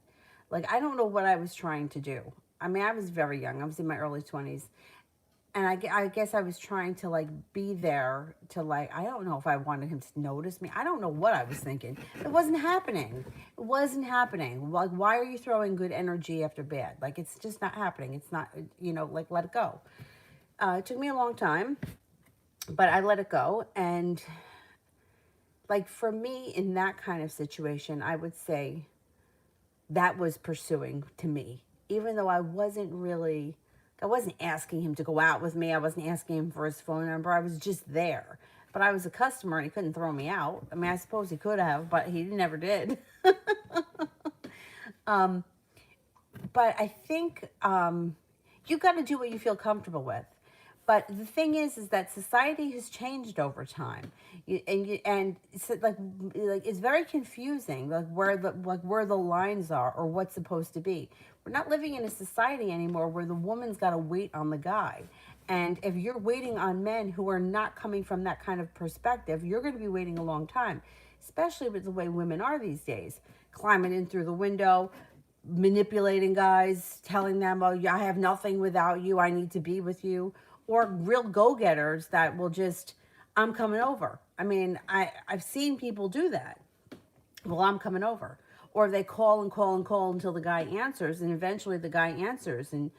Like, I don't know what I was trying to do. I mean, I was very young. I was in my early 20s. And I guess I was trying to, like, be there to, like, I don't know if I wanted him to notice me. I don't know what I was thinking. It wasn't happening. It wasn't happening. Like, why are you throwing good energy after bad? Like, it's just not happening. It's not, like, let it go. It took me a long time, but I let it go. And, like, for me, in that kind of situation, I would say that was pursuing to me. Even though I wasn't asking him to go out with me. I wasn't asking him for his phone number. I was just there. But I was a customer and he couldn't throw me out. I mean, I suppose he could have, but he never did. But I think you got to do what you feel comfortable with. But the thing is that society has changed over time, and it's like it's very confusing, like where the lines are or what's supposed to be. We're not living in a society anymore where the woman's got to wait on the guy, and if you're waiting on men who are not coming from that kind of perspective, you're going to be waiting a long time, especially with the way women are these days, climbing in through the window, manipulating guys, telling them, oh, I have nothing without you, I need to be with you. Or real go-getters that will just, I'm coming over. I mean, I've seen people do that. Well, I'm coming over. Or they call and call and call until the guy answers, and eventually the guy answers. And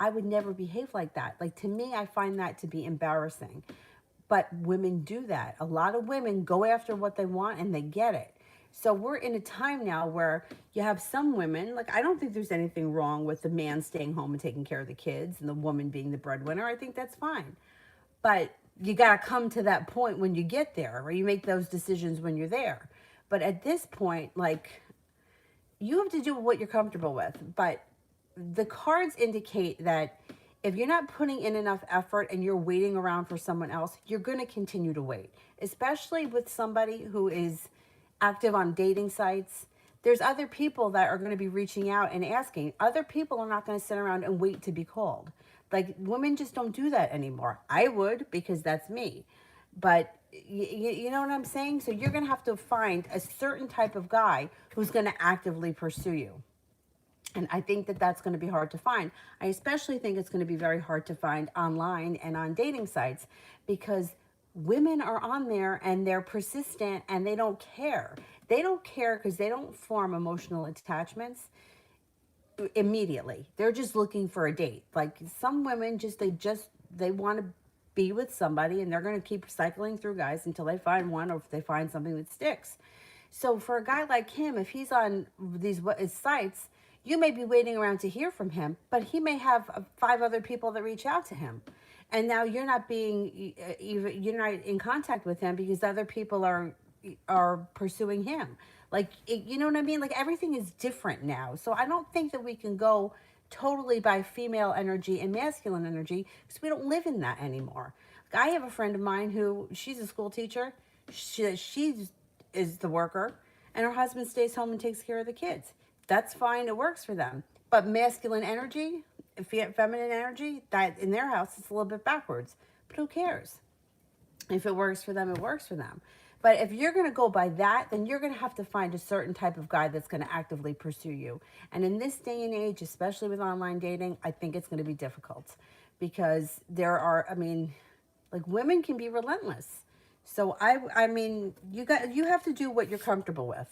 I would never behave like that. Like, to me, I find that to be embarrassing. But women do that. A lot of women go after what they want and they get it. So we're in a time now where you have some women, like, I don't think there's anything wrong with the man staying home and taking care of the kids and the woman being the breadwinner. I think that's fine. But you got to come to that point when you get there, or you make those decisions when you're there. But at this point, like, you have to do what you're comfortable with. But the cards indicate that if you're not putting in enough effort and you're waiting around for someone else, you're going to continue to wait, especially with somebody who is active on dating sites. There's other people that are going to be reaching out and asking. Other people are not going to sit around and wait to be called. Like, women just don't do that anymore. I would, because that's me. But you know what I'm saying? So you're going to have to find a certain type of guy who's going to actively pursue you. And I think that that's going to be hard to find. I especially think it's going to be very hard to find online and on dating sites, because women are on there and they're persistent and they don't care. They don't care because they don't form emotional attachments immediately. They're just looking for a date. Like, some women they want to be with somebody, and they're going to keep cycling through guys until they find one, or if they find something that sticks. So for a guy like him, if he's on these sites, you may be waiting around to hear from him, but he may have 5 other people that reach out to him. And now you're not in contact with him because other people are pursuing him. Like, you know what I mean? Like, everything is different now. So I don't think that we can go totally by female energy and masculine energy, because we don't live in that anymore. Like, I have a friend of mine who, she's a school teacher. She is the worker, and her husband stays home and takes care of the kids. That's fine. It works for them. But masculine energy, feminine energy, that in their house, it's a little bit backwards. But who cares? If it works for them, it works for them. But if you're going to go by that, then you're going to have to find a certain type of guy that's going to actively pursue you. And in this day and age, especially with online dating, I think it's going to be difficult, because like, women can be relentless. So I mean, you have to do what you're comfortable with.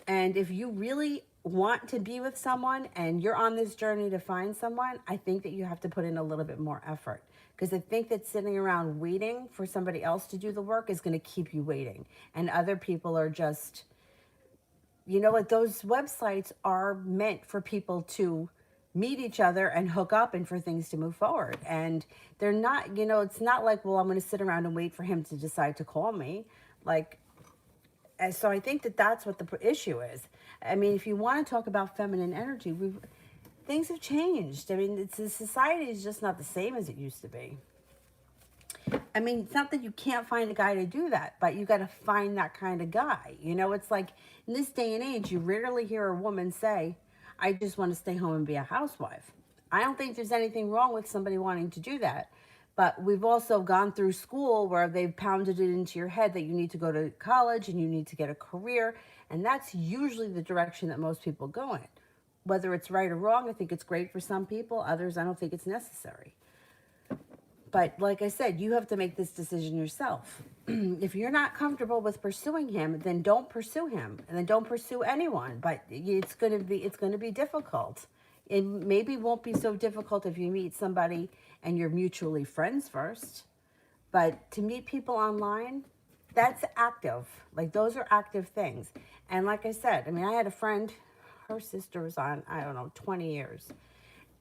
And if you really want to be with someone and you're on this journey to find someone, I think that you have to put in a little bit more effort. Because I think that sitting around waiting for somebody else to do the work is going to keep you waiting. And other people are just, like, those websites are meant for people to meet each other and hook up and for things to move forward. And they're not, it's not like, well, I'm going to sit around and wait for him to decide to call me. Like, and so I think that that's what the issue is. I mean, if you want to talk about feminine energy, things have changed. I mean, society is just not the same as it used to be. I mean, it's not that you can't find a guy to do that, but you got to find that kind of guy. It's like, in this day and age, you rarely hear a woman say, I just want to stay home and be a housewife. I don't think there's anything wrong with somebody wanting to do that. But we've also gone through school where they've pounded it into your head that you need to go to college and you need to get a career. And that's usually the direction that most people go in. Whether it's right or wrong, I think it's great for some people. Others, I don't think it's necessary. But like I said, you have to make this decision yourself. If you're not comfortable with pursuing him, then don't pursue him, and then don't pursue anyone. But it's going to be difficult. It maybe won't be so difficult if you meet somebody and you're mutually friends first. But to meet people online, that's active. Like, those are active things. And like I said, I mean, I had a friend, her sister was on, I don't know, 20 years.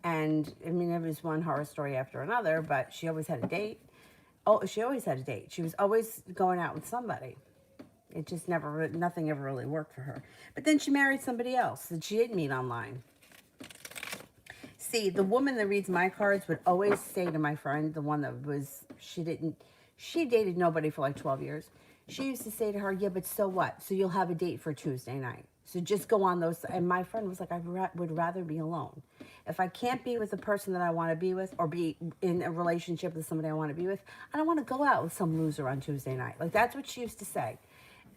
And I mean, it was one horror story after another, but she always had a date. Oh, she always had a date. She was always going out with somebody. It just nothing ever really worked for her. But then she married somebody else that she didn't meet online. See, the woman that reads my cards would always say to my friend, the one that she dated nobody for like 12 years. She used to say to her, yeah, but so what? So you'll have a date for Tuesday night. So just go on those. And my friend was like, I would rather be alone. If I can't be with the person that I want to be with, or be in a relationship with somebody I want to be with, I don't want to go out with some loser on Tuesday night. Like, that's what she used to say.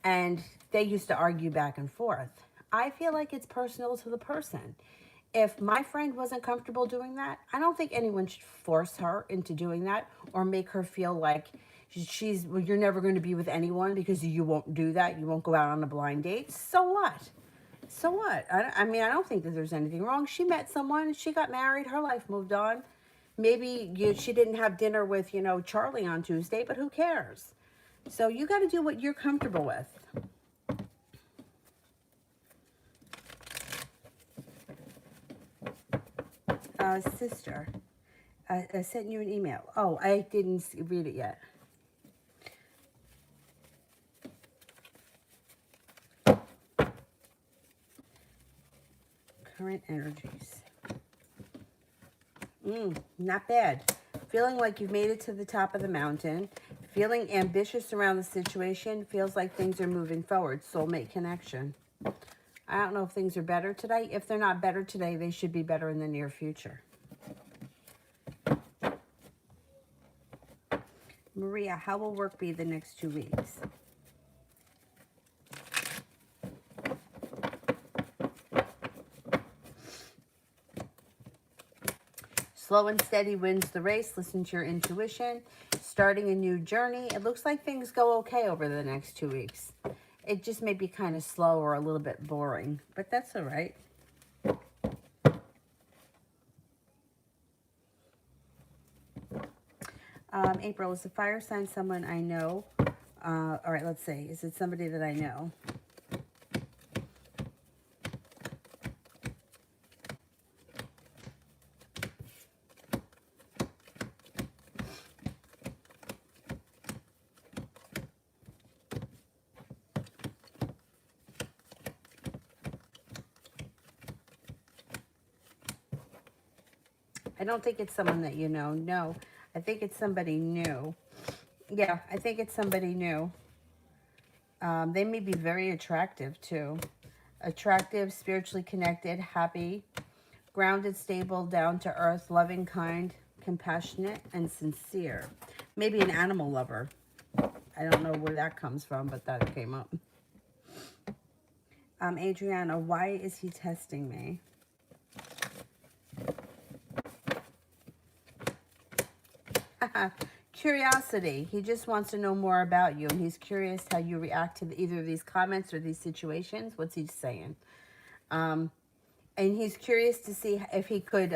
And they used to argue back and forth. I feel like it's personal to the person. If my friend wasn't comfortable doing that, I don't think anyone should force her into doing that, or make her feel like you're never going to be with anyone because you won't do that. You won't go out on a blind date. So what? So what? I mean, I don't think that there's anything wrong. She met someone, she got married, her life moved on. Maybe she didn't have dinner with, Charlie on Tuesday, but who cares? So you got to do what you're comfortable with. Sister, I sent you an email. Oh, I didn't read it yet. Current energies. Not bad. Feeling like you've made it to the top of the mountain. Feeling ambitious around the situation. Feels like things are moving forward. Soulmate connection. I don't know if things are better today. If they're not better today, they should be better in the near future. Maria, how will work be the next 2 weeks? Slow and steady wins the race. Listen to your intuition. Starting a new journey. It looks like things go okay over the next 2 weeks. It just may be kind of slow or a little bit boring, but that's all right. April, is the fire sign someone I know? All right, let's see. Is it somebody that I know? I don't think it's someone that you know. No, I think it's somebody new. Yeah, I think it's somebody new. They may be very attractive too. Attractive, spiritually connected, happy, grounded, stable, down to earth, loving, kind, compassionate, and sincere. Maybe an animal lover. I don't know where that comes from, but that came up. Adriana, why is he testing me? Curiosity. He just wants to know more about you, and he's curious how you react to either of these comments or these situations. What's he saying? And he's curious to see if he could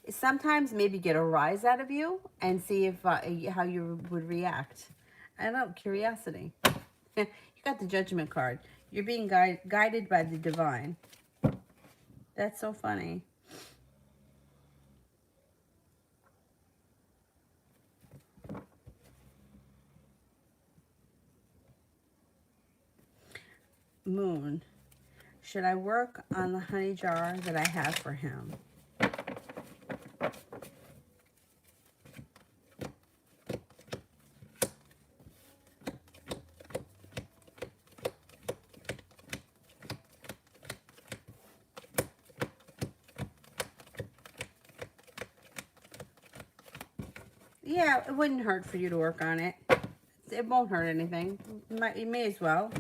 sometimes maybe get a rise out of you and see if how you would react. I don't know. Curiosity. You got the Judgment card. You're being guided by the divine. That's so funny. Moon. Should I work on the honey jar that I have for him? Yeah, it wouldn't hurt for you to work on it. It won't hurt anything. You may as well.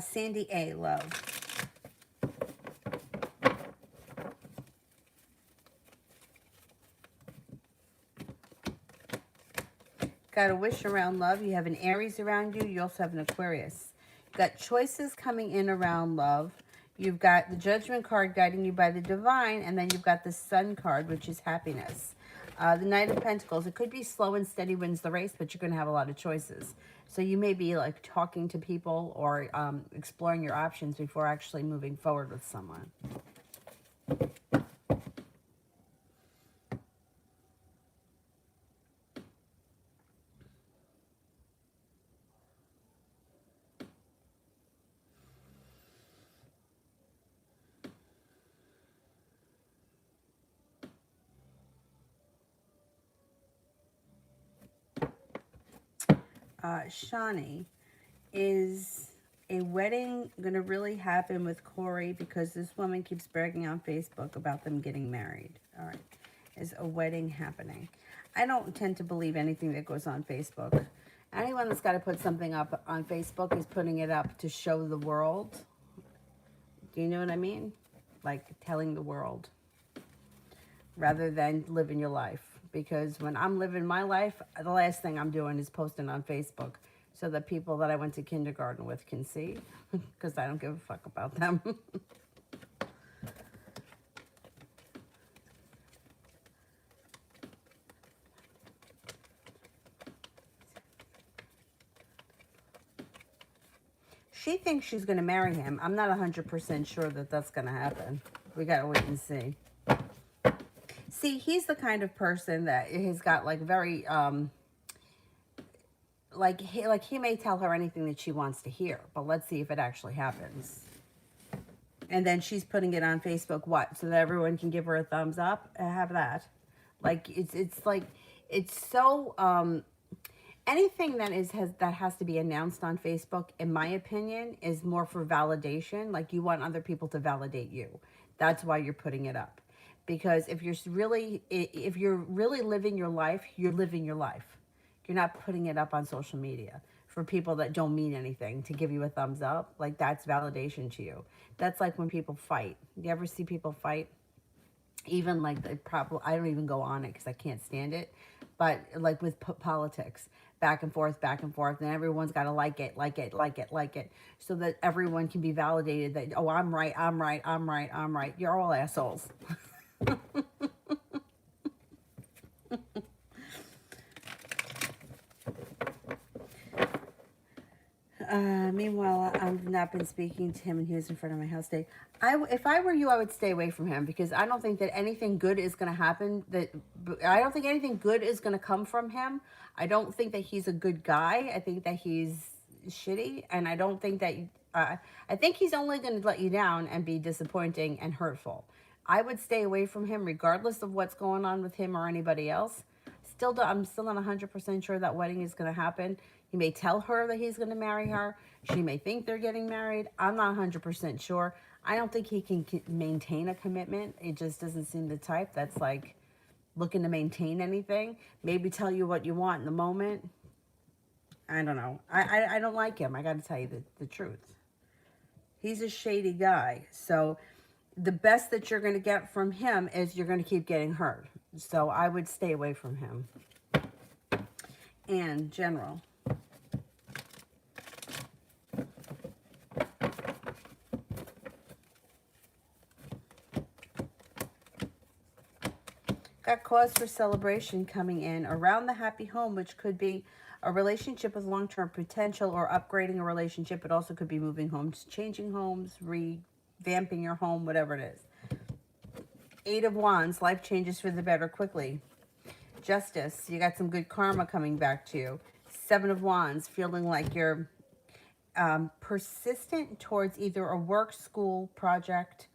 Sandy A. Love. Got a wish around love. You have an Aries around you. You also have an Aquarius. You got choices coming in around love. You've got the Judgment card guiding you by the divine, and then you've got the Sun card, which is happiness. The Knight of Pentacles. It could be slow and steady wins the race, but you're going to have a lot of choices. So you may be like talking to people or exploring your options before actually moving forward with someone. Shani, is a wedding going to really happen with Corey? Because this woman keeps bragging on Facebook about them getting married. All right. Is a wedding happening? I don't tend to believe anything that goes on Facebook. Anyone that's got to put something up on Facebook is putting it up to show the world. Do you know what I mean? Like telling the world rather than living your life. because when I'm living my life, the last thing I'm doing is posting on Facebook so that people that I went to kindergarten with can see, because I don't give a fuck about them. She thinks she's going to marry him. I'm not 100% sure that that's going to happen. We got to wait and see. See, he's the kind of person that has got like very, he may tell her anything that she wants to hear, but let's see if it actually happens. And then she's putting it on Facebook, what, so that everyone can give her a thumbs up? Have that. Like, it's like, it's so, anything that has to be announced on Facebook, in my opinion, is more for validation. Like, you want other people to validate you. That's why you're putting it up. Because if you're really living your life, you're living your life. You're not putting it up on social media for people that don't mean anything to give you a thumbs up. Like, that's validation to you. That's like when people fight. You ever see people fight? Even like I don't even go on it because I can't stand it. But like with politics, back and forth, and everyone's got to like it, so that everyone can be validated that, oh, I'm right. You're all assholes. Meanwhile, I've not been speaking to him, and he was in front of my house today. If I were you, I would stay away from him, because I don't think that anything good is going to happen. I don't think anything good is going to come from him. I don't think that he's a good guy. I think that he's shitty, and I don't think that. I think he's only going to let you down and be disappointing and hurtful. I would stay away from him, regardless of what's going on with him or anybody else. I'm still not 100% sure that wedding is going to happen. He may tell her that he's going to marry her. She may think they're getting married. I'm not 100% sure. I don't think he can maintain a commitment. It just doesn't seem the type that's like looking to maintain anything. Maybe tell you what you want in the moment. I don't know. I don't like him. I got to tell you the truth. He's a shady guy. So the best that you're going to get from him is you're going to keep getting hurt. So I would stay away from him. And general. Got cause for celebration coming in around the happy home, which could be a relationship with long-term potential or upgrading a relationship. It also could be moving homes, changing homes, revamping your home, whatever it is. 8 of Wands, life changes for the better quickly. Justice, you got some good karma coming back to you. 7 of Wands, feeling like you're persistent towards either a work, school, project,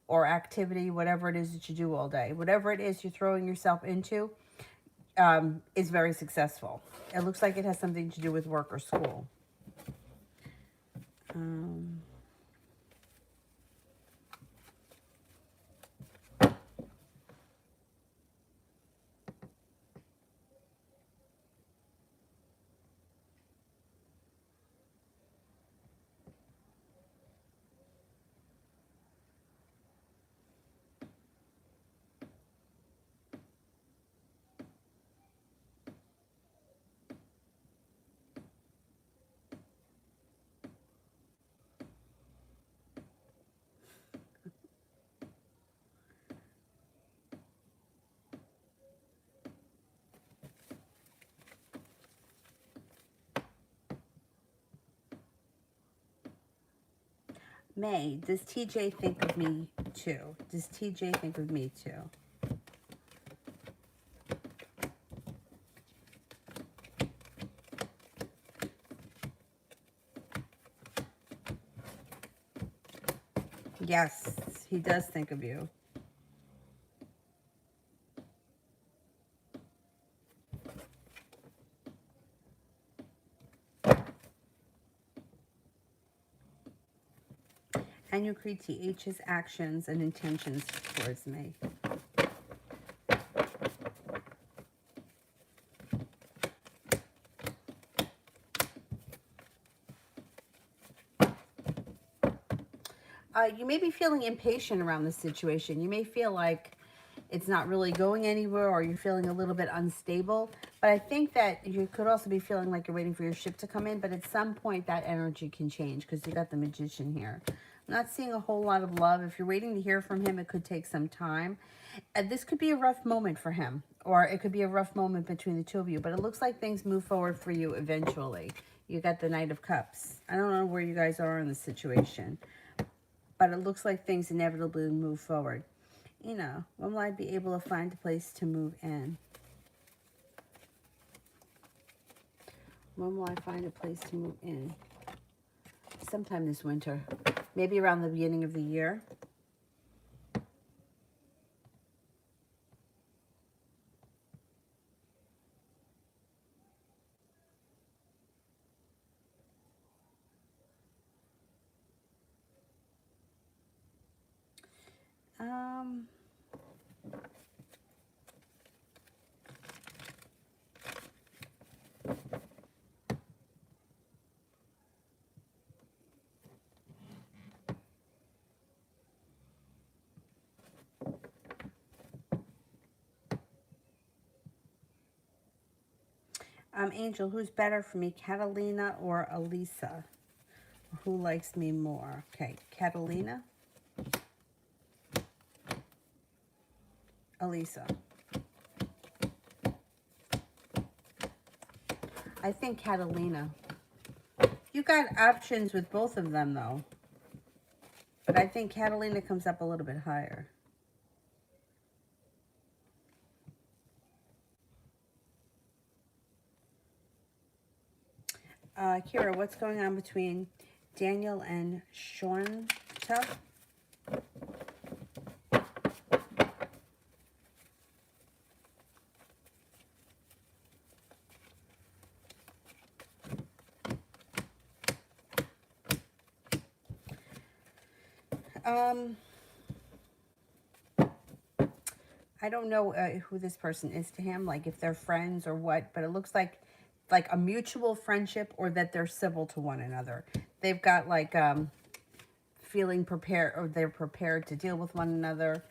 or activity, whatever it is that you do all day. Whatever it is you're throwing yourself into is very successful. It looks like it has something to do with work or school. May, does TJ think of me too? Does TJ think of me too? Yes, he does think of you. And you create TH's actions and intentions towards me. You may be feeling impatient around this situation. You may feel like it's not really going anywhere, or you're feeling a little bit unstable. But I think that you could also be feeling like you're waiting for your ship to come in, but at some point that energy can change because you got the Magician here. I'm not seeing a whole lot of love. If you're waiting to hear from him, it could take some time. This could be a rough moment for him, or it could be a rough moment between the two of you, but it looks like things move forward for you eventually. You got the Knight of Cups. I don't know where you guys are in the situation, but it looks like things inevitably move forward. You know, when will I be able to find a place to move in? When will I find a place to move in? Sometime this winter. Maybe around the beginning of the year. Um, Angel, who's better for me, Catalina or Elisa? Who likes me more? Okay, Catalina, Elisa. I think Catalina. You got options with both of them, though. But I think Catalina comes up a little bit higher. Kira, what's going on between Daniel and Shonta? I don't know who this person is to him, like if they're friends or what, but it looks like a mutual friendship, or that they're civil to one another. They've got like feeling prepared, or they're prepared to deal with one another.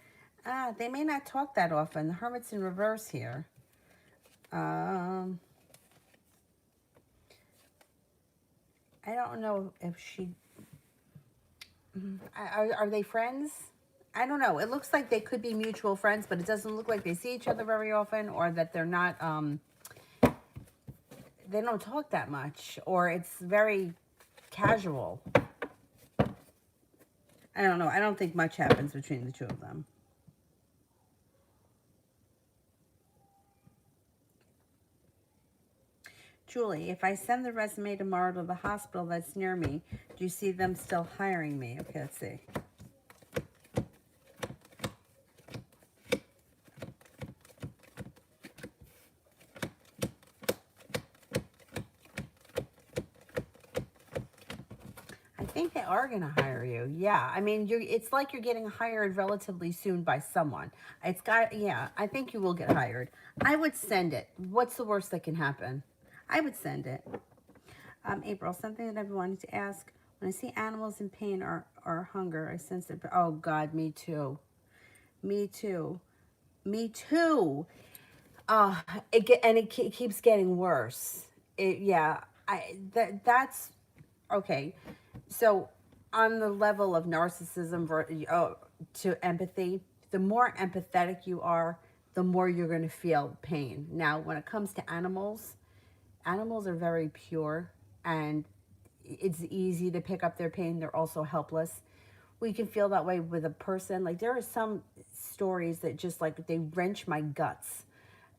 They may not talk that often. The Hermit's in reverse here. I don't know if she... Are they friends? I don't know. It looks like they could be mutual friends, but it doesn't look like they see each other very often, or that they're not... they don't talk that much, or it's very casual. I don't know. I don't think much happens between the two of them. Julie, if I send the resume tomorrow to the hospital that's near me, do you see them still hiring me? Okay, let's see. I think they are going to hire you. Yeah. I mean, it's like you're getting hired relatively soon by someone. Yeah, I think you will get hired. I would send it. What's the worst that can happen? I would send it. April, something that I've been wanting to ask. When I see animals in pain or hunger, I sense it. Oh, God, me too. Me too. Me too. It keeps getting worse. That's okay. So on the level of narcissism to empathy, the more empathetic you are, the more you're going to feel pain. Now, when it comes to animals, animals are very pure, and it's easy to pick up their pain. They're also helpless. We can feel that way with a person. Like, there are some stories that just like they wrench my guts.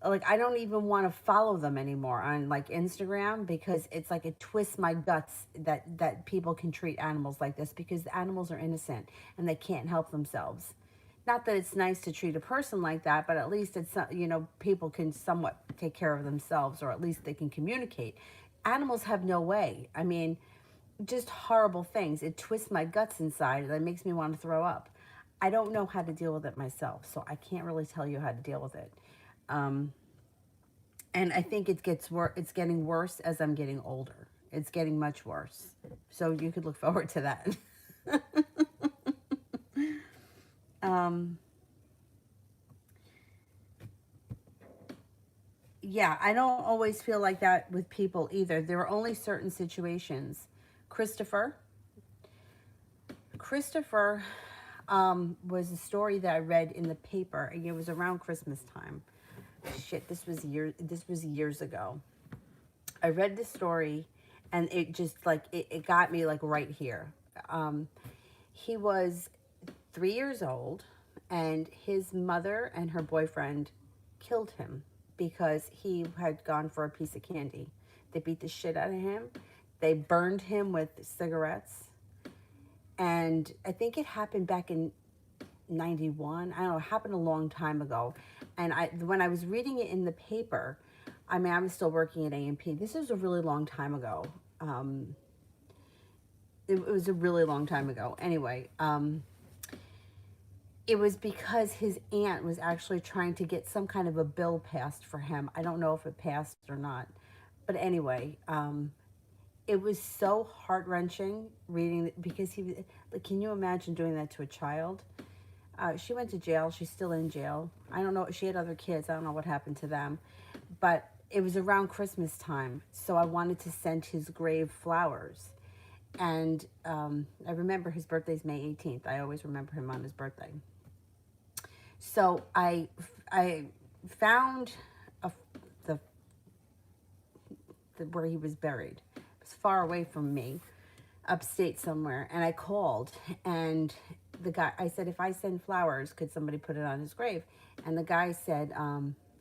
Like, I don't even want to follow them anymore on like Instagram, because it's like it twists my guts that people can treat animals like this, because the animals are innocent and they can't help themselves. Not that it's nice to treat a person like that, but at least it's, people can somewhat take care of themselves, or at least they can communicate. Animals have no way. I mean, just horrible things. It twists my guts inside. That makes me want to throw up. I don't know how to deal with it myself, so I can't really tell you how to deal with it. And I think it's getting worse as I'm getting older. It's getting much worse. So you could look forward to that. yeah, I don't always feel like that with people either. There are only certain situations. Christopher, Christopher was a story that I read in the paper, and it was around Christmas time. Shit, this was years ago. I read the story, and it just like it got me like right here. Um, he was 3 years old, and his mother and her boyfriend killed him because he had gone for a piece of candy. They beat the shit out of him. They burned him with cigarettes, and I think it happened back in 91. I don't know, it happened a long time ago. And when I was reading it in the paper, I mean, I was still working at A&P. This was a really long time ago. Um, it was a really long time ago. Anyway, it was because his aunt was actually trying to get some kind of a bill passed for him. I don't know if it passed or not. But anyway, it was so heart wrenching reading because he, like, can you imagine doing that to a child? She went to jail. She's still in jail. I don't know. She had other kids. I don't know what happened to them. But it was around Christmas time. So I wanted to send his grave flowers. And I remember his birthday's May 18th. I always remember him on his birthday. So I found a, the, where he was buried. It was far away from me, upstate somewhere, and I called, and the guy, I said, if I send flowers, could somebody put it on his grave? And the guy said,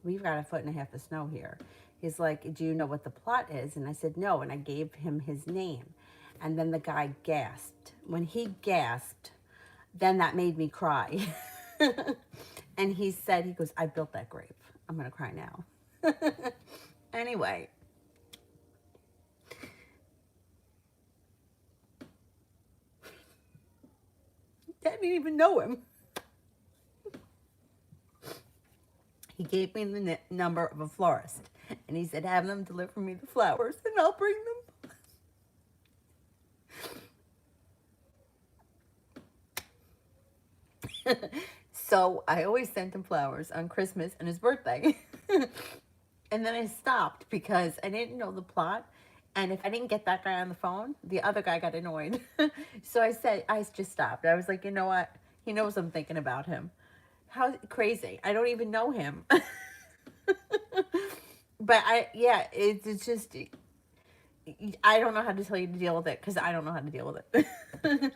we've got 1.5 feet of snow here. He's like, do you know what the plot is? And I said, no, and I gave him his name. And then the guy gasped. When he gasped, then that made me cry. And he said, he goes, I built that grave. I'm going to cry now. Anyway, I didn't even know him. He gave me the number of a florist, and he said, have them deliver me the flowers, and I'll bring them. So I always sent him flowers on Christmas and his birthday. And then I stopped because I didn't know the plot. And if I didn't get that guy on the phone, the other guy got annoyed. So I just stopped. I was like, you know what? He knows I'm thinking about him. How crazy. I don't even know him. But yeah, it's just, I don't know how to tell you to deal with it because I don't know how to deal with it.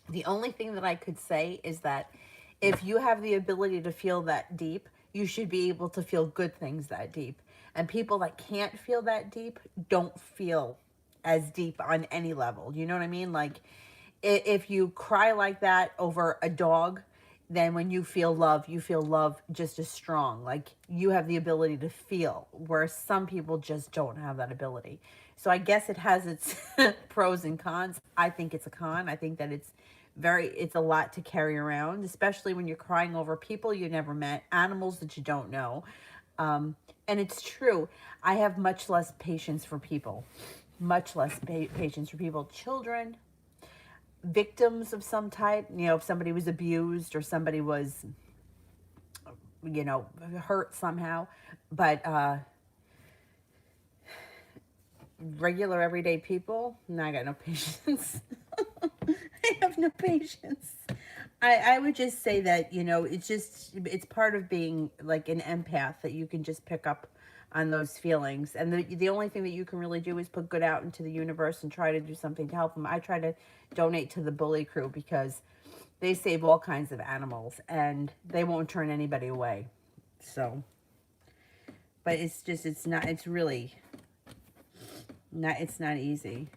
The only thing that I could say is that if you have the ability to feel that deep, you should be able to feel good things that deep. And people that can't feel that deep don't feel as deep on any level. You know what I mean? Like, if you cry like that over a dog, then when you feel love just as strong. Like, you have the ability to feel, where some people just don't have that ability. So I guess it has its pros and cons. I think it's a con. I think that it's a lot to carry around, especially when you're crying over people you never met, animals that you don't know. And it's true. I have much less patience for people, much less patience for people, children, victims of some type. You know, if somebody was abused or somebody was, you know, hurt somehow. But regular everyday people, no, I got no patience. I have no patience. I would just say that, you know, it's part of being like an empath, that you can just pick up on those feelings. And the only thing that you can really do is put good out into the universe and try to do something to help them. I try to donate to the Bully Crew because they save all kinds of animals and they won't turn anybody away. So, but it's really not, it's not easy.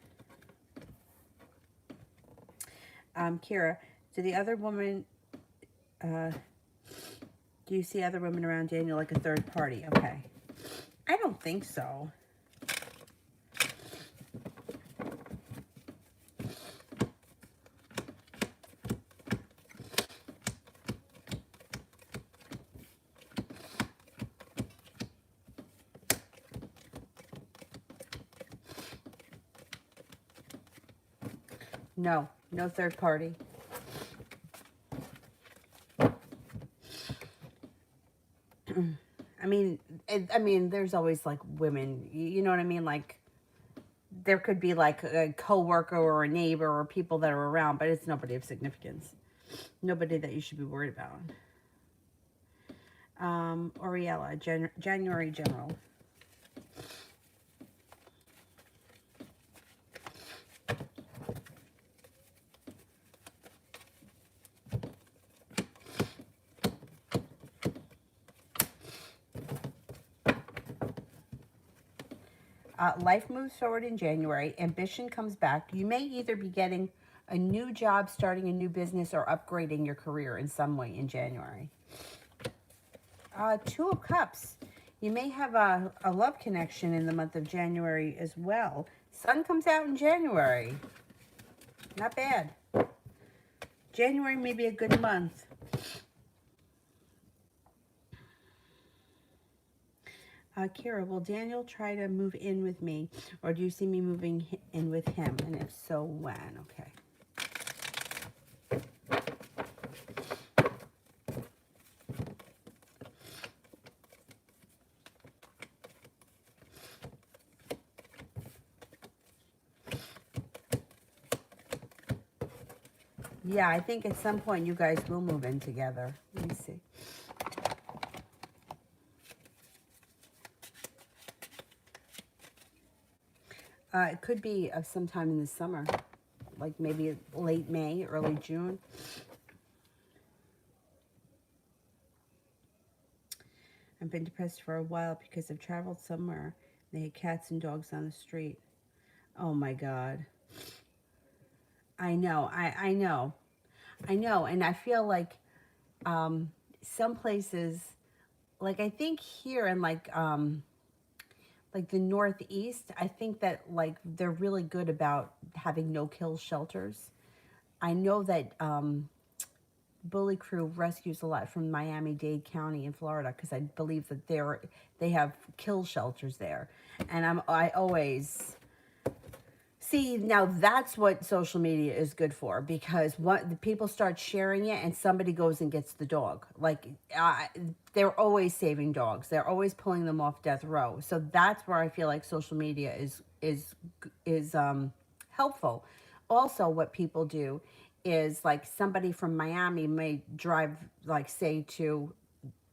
Kira, do the other woman, do you see other women around Daniel like a third party? Okay. I don't think so. No, no third party. I mean, there's always like women, you know what I mean? Like there could be like a coworker or a neighbor or people that are around, but it's nobody of significance. Nobody that you should be worried about. Oriella, January general. Life moves forward in January. Ambition comes back. You may either be getting a new job, starting a new business, or upgrading your career in some way in January. Two of Cups. You may have a love connection in the month of January as well. Sun comes out in January. Not bad. January may be a good month. Kira, will Daniel try to move in with me, or do you see me moving in with him? And if so, when? Okay. Yeah, I think at some point you guys will move in together. Let me see. It could be sometime in the summer, like maybe late May, early June. I've been depressed for a while because I've traveled somewhere. They had cats and dogs on the street. Oh my God. I know. I know. I know. And I feel some places, like I think here in like the Northeast, I think that like they're really good about having no-kill shelters. I know that Bully Crew rescues a lot from Miami-Dade County in Florida because I believe that they have kill shelters there, and I always see now that's what social media is good for, because what the people start sharing it and somebody goes and gets the dog. Like they're always saving dogs. They're always pulling them off death row. So that's where I feel like social media is helpful. Also, what people do is like somebody from Miami may drive, like say to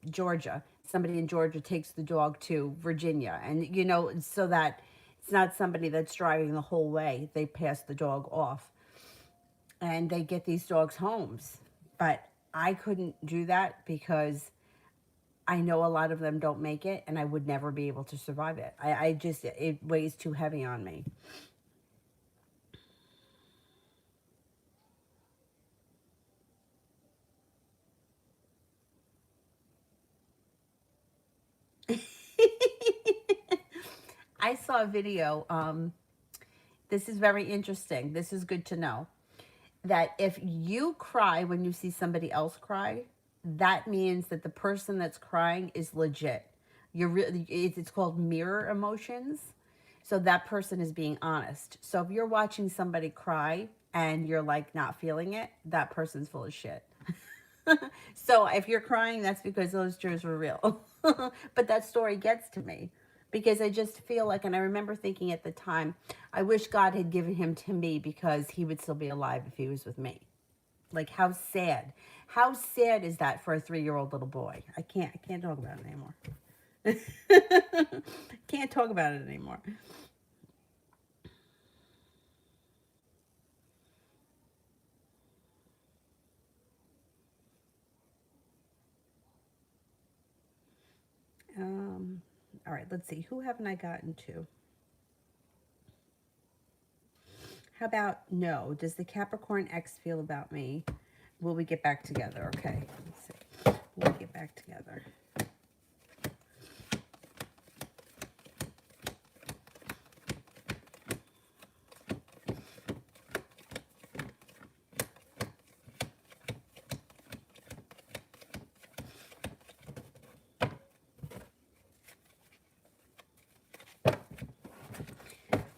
Georgia. Somebody in Georgia takes the dog to Virginia, and so that it's not somebody that's driving the whole way. They pass the dog off, and they get these dogs homes. But I couldn't do that because I know a lot of them don't make it, and I would never be able to survive it. I just, it weighs too heavy on me. I saw a video. This is very interesting. This is good to know. That if you cry when you see somebody else cry, that means that the person that's crying is legit. You're really, it's called mirror emotions. So that person is being honest. So if you're watching somebody cry and you're like not feeling it, that person's full of shit. So if you're crying, that's because those tears were real. But that story gets to me because I just feel like, and I remember thinking at the time, I wish God had given him to me because he would still be alive if he was with me. Like how sad. How sad is that for a 3-year-old little boy? I can't talk about it anymore. Can't talk about it anymore. All right, let's see. Who haven't I gotten to? How about no? Does the Capricorn X feel about me? Will we get back together? Okay, let's see. Will we get back together?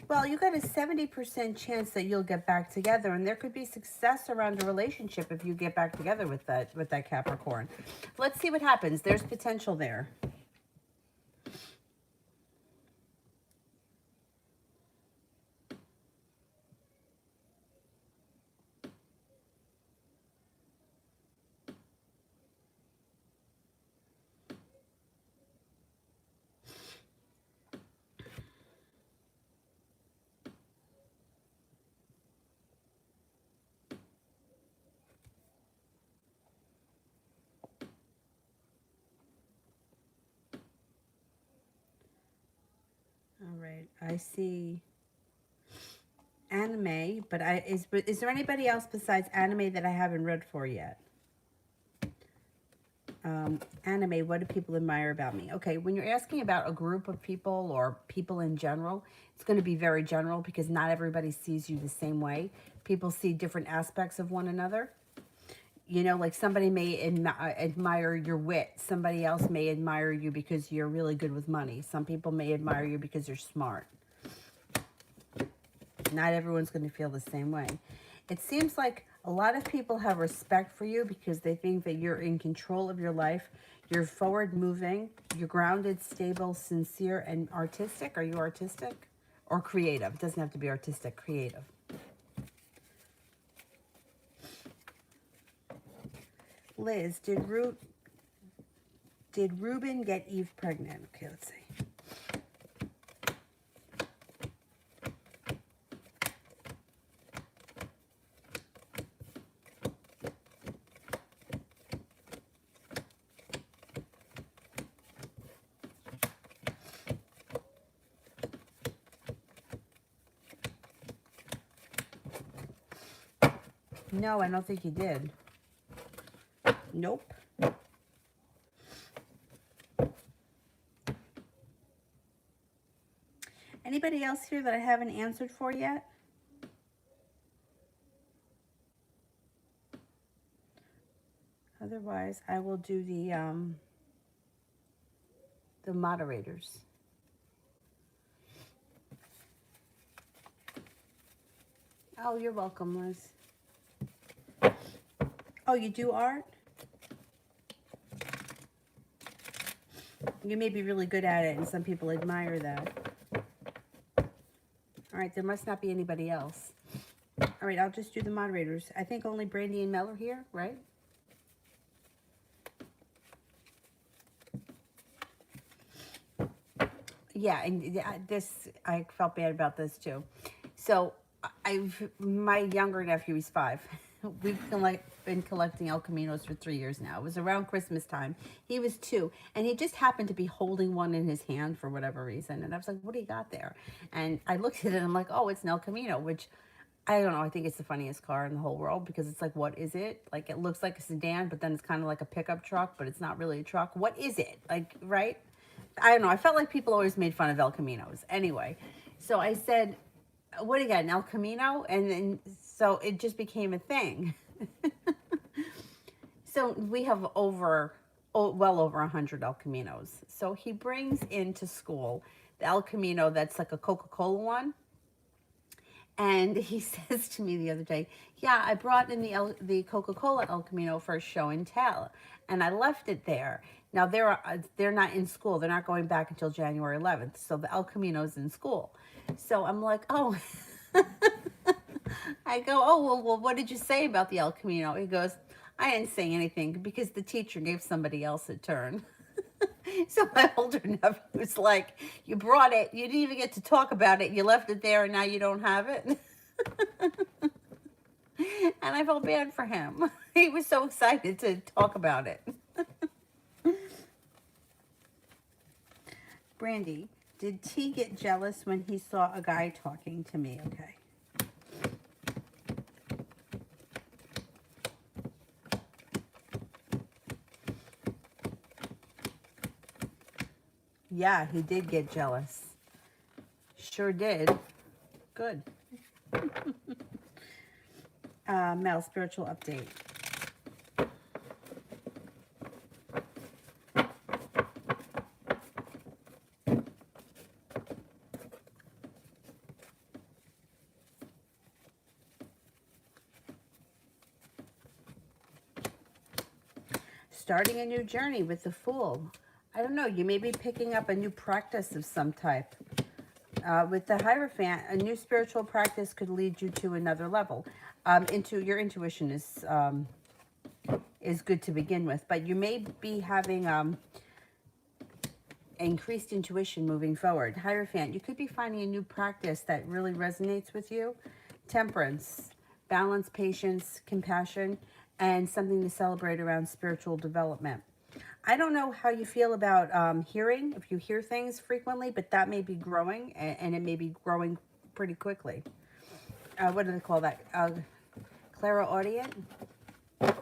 Well, you got a 70% chance that you'll get back together, and there could be success around a relationship if you get back together with that Capricorn. Let's see what happens. There's potential there. right, I see anime, but is there anybody else besides anime that I haven't read for yet? Anime, what do people admire about me? Okay, when you're asking about a group of people or people in general, it's going to be very general because not everybody sees you the same way. People see different aspects of one another. You know, like somebody may admire your wit. Somebody else may admire you because you're really good with money. Some people may admire you because you're smart. Not everyone's going to feel the same way. It seems like a lot of people have respect for you because they think that you're in control of your life. You're forward moving. You're grounded, stable, sincere, and artistic. Are you artistic? Or creative? It doesn't have to be artistic, creative. Liz, did Reuben get Eve pregnant? Okay, let's see. No, I don't think he did. Nope. Anybody else here that I haven't answered for yet? Otherwise, I will do the moderators. Oh, you're welcome, Liz. Oh, you do art? You may be really good at it, and some people admire that. All right, there must not be anybody else. All right, I'll just do the moderators. I think only Brandy and Mel are here, right? Yeah, and this, I felt bad about this too. So, my younger nephew is 5. We've been collecting El Caminos for 3 years now. It was around Christmas time. He was 2, and he just happened to be holding one in his hand for whatever reason. And I was like, what do you got there? And I looked at it and I'm like, oh, it's an El Camino, which I don't know. I think it's the funniest car in the whole world because it's like, what is it? Like, it looks like a sedan, but then it's kind of like a pickup truck, but it's not really a truck. What is it? Like, right? I don't know. I felt like people always made fun of El Caminos. Anyway, so I said, what do you got, an El Camino? And then, so it just became a thing. So we have well over 100 El Caminos. So he brings into school the El Camino that's like a Coca-Cola one. And he says to me the other day, yeah, I brought in the Coca-Cola El Camino for a show and tell, and I left it there. Now, they're not in school. They're not going back until January 11th, so the El Camino's in school. So I'm like, oh. I go, oh, well, what did you say about the El Camino? He goes, I didn't say anything because the teacher gave somebody else a turn. So my older nephew was like, you brought it, you didn't even get to talk about it, you left it there and now you don't have it. And I felt bad for him. He was so excited to talk about it. Brandy, did T get jealous when he saw a guy talking to me? Okay. Yeah, he did get jealous. Sure did. Good. Mel, spiritual update. Starting a new journey with the Fool. I don't know, you may be picking up a new practice of some type. With the Hierophant, a new spiritual practice could lead you to another level. Into your intuition is good to begin with, but you may be having increased intuition moving forward. Hierophant, you could be finding a new practice that really resonates with you. Temperance, balance, patience, compassion, and something to celebrate around spiritual development. I don't know how you feel about hearing, if you hear things frequently, but that may be growing, and it may be growing pretty quickly. What do they call that? Clairaudient? The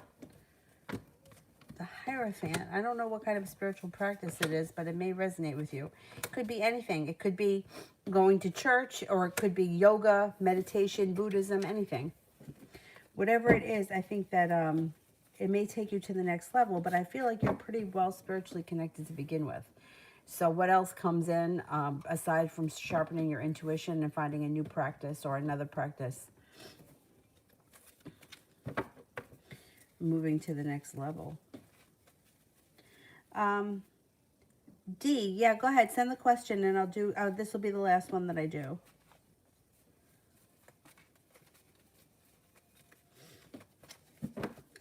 Hierophant. I don't know what kind of spiritual practice it is, but it may resonate with you. It could be anything. It could be going to church, or it could be yoga, meditation, Buddhism, anything. Whatever it is, I think that it may take you to the next level, but I feel like you're pretty well spiritually connected to begin with. So what else comes in aside from sharpening your intuition and finding a new practice or another practice? Moving to the next level. D, yeah, go ahead. Send the question and I'll do, this will be the last one that I do.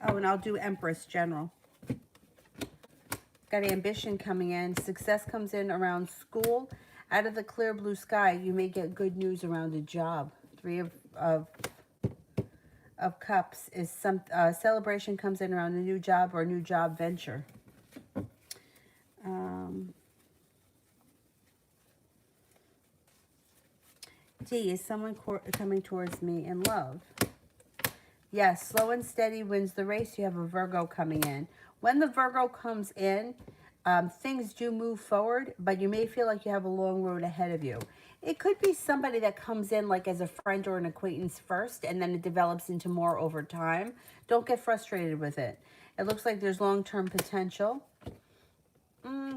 Oh, and I'll do Empress General. Got ambition coming in. Success comes in around school. Out of the clear blue sky, you may get good news around a job. Three of Cups is some celebration comes in around a new job or a new job venture. D, is someone coming towards me in love? Yes, slow and steady wins the race. You have a Virgo coming in. When the Virgo comes in, things do move forward, but you may feel like you have a long road ahead of you. It could be somebody that comes in like as a friend or an acquaintance first, and then it develops into more over time. Don't get frustrated with it. It looks like there's long-term potential.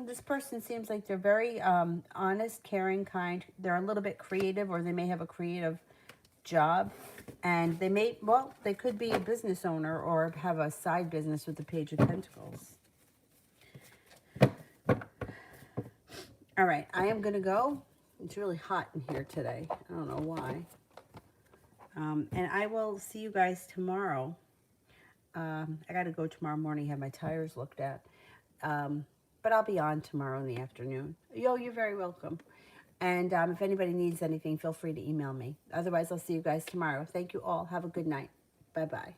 This person seems like they're very honest, caring, kind. They're a little bit creative, or they may have a creative job. And they may, well, they could be a business owner or have a side business with the Page of Pentacles. All right, I am going to go. It's really hot in here today. I don't know why. And I will see you guys tomorrow. I got to go tomorrow morning, have my tires looked at. But I'll be on tomorrow in the afternoon. Yo, you're very welcome. And if anybody needs anything, feel free to email me. Otherwise, I'll see you guys tomorrow. Thank you all. Have a good night. Bye-bye.